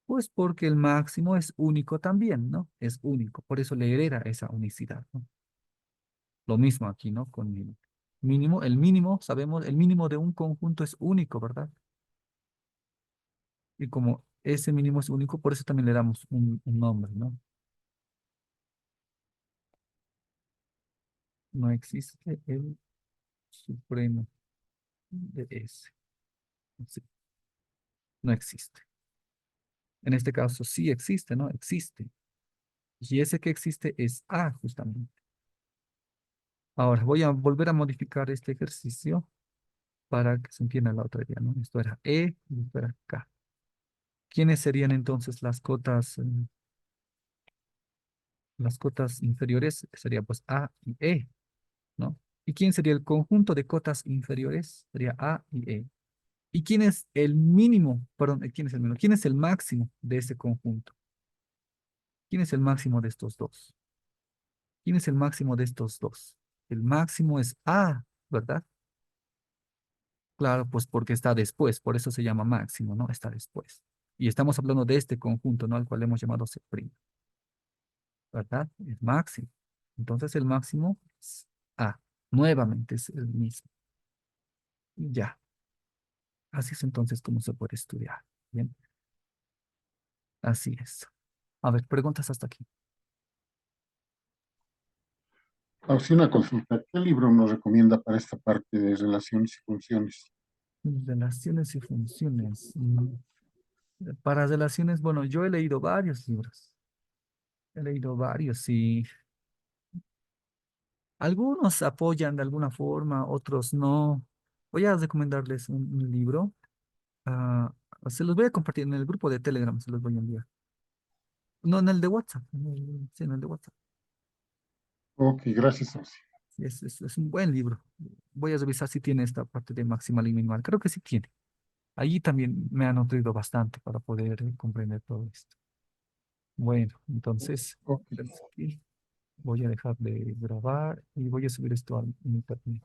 Pues porque el máximo es único también, ¿no? Es único. Por eso le hereda esa unicidad, ¿no? Lo mismo aquí, ¿no? Con el mínimo. El mínimo, sabemos, el mínimo de un conjunto es único, ¿verdad? Y como ese mínimo es único, por eso también le damos un nombre, ¿no? No existe el supremo de S. Sí, no existe. En este caso sí existe, ¿no? Existe. Y ese que existe es A, justamente. Ahora voy a volver a modificar este ejercicio para que se entienda la otra idea, ¿no? Esto era E y esto era K. ¿Quiénes serían entonces las cotas inferiores? Sería pues A y E, ¿no? ¿Y quién sería el conjunto de cotas inferiores? Sería A y E. ¿Y quién es el mínimo? Perdón, ¿quién es el mínimo? ¿Quién es el máximo de ese conjunto? ¿Quién es el máximo de estos dos? ¿Quién es el máximo de estos dos? El máximo es A, ¿verdad? Claro, pues porque está después, por eso se llama máximo, ¿no? Está después. Y estamos hablando de este conjunto, ¿no? Al cual hemos llamado C', ¿verdad? Es máximo. Entonces el máximo es A. Nuevamente es el mismo. Ya. Así es entonces como se puede estudiar. Bien. Así es. A ver, preguntas hasta aquí. Así una consulta. ¿Qué libro nos recomienda para esta parte de relaciones y funciones? Relaciones y funciones. Para relaciones, bueno, yo he leído varios libros. He leído varios y algunos apoyan de alguna forma, otros no. Voy a recomendarles un libro. ah, Se los voy a compartir en el grupo de Telegram, se los voy a enviar. No, en el de WhatsApp. Sí, en el de WhatsApp. Ok, gracias, Auxi. Sí, es un buen libro. Voy a revisar si tiene esta parte de maximal y minimal. Creo que sí tiene. Allí también me ha nutrido bastante para poder comprender todo esto. Bueno, entonces, Ok, aquí voy a dejar de grabar y voy a subir esto a internet.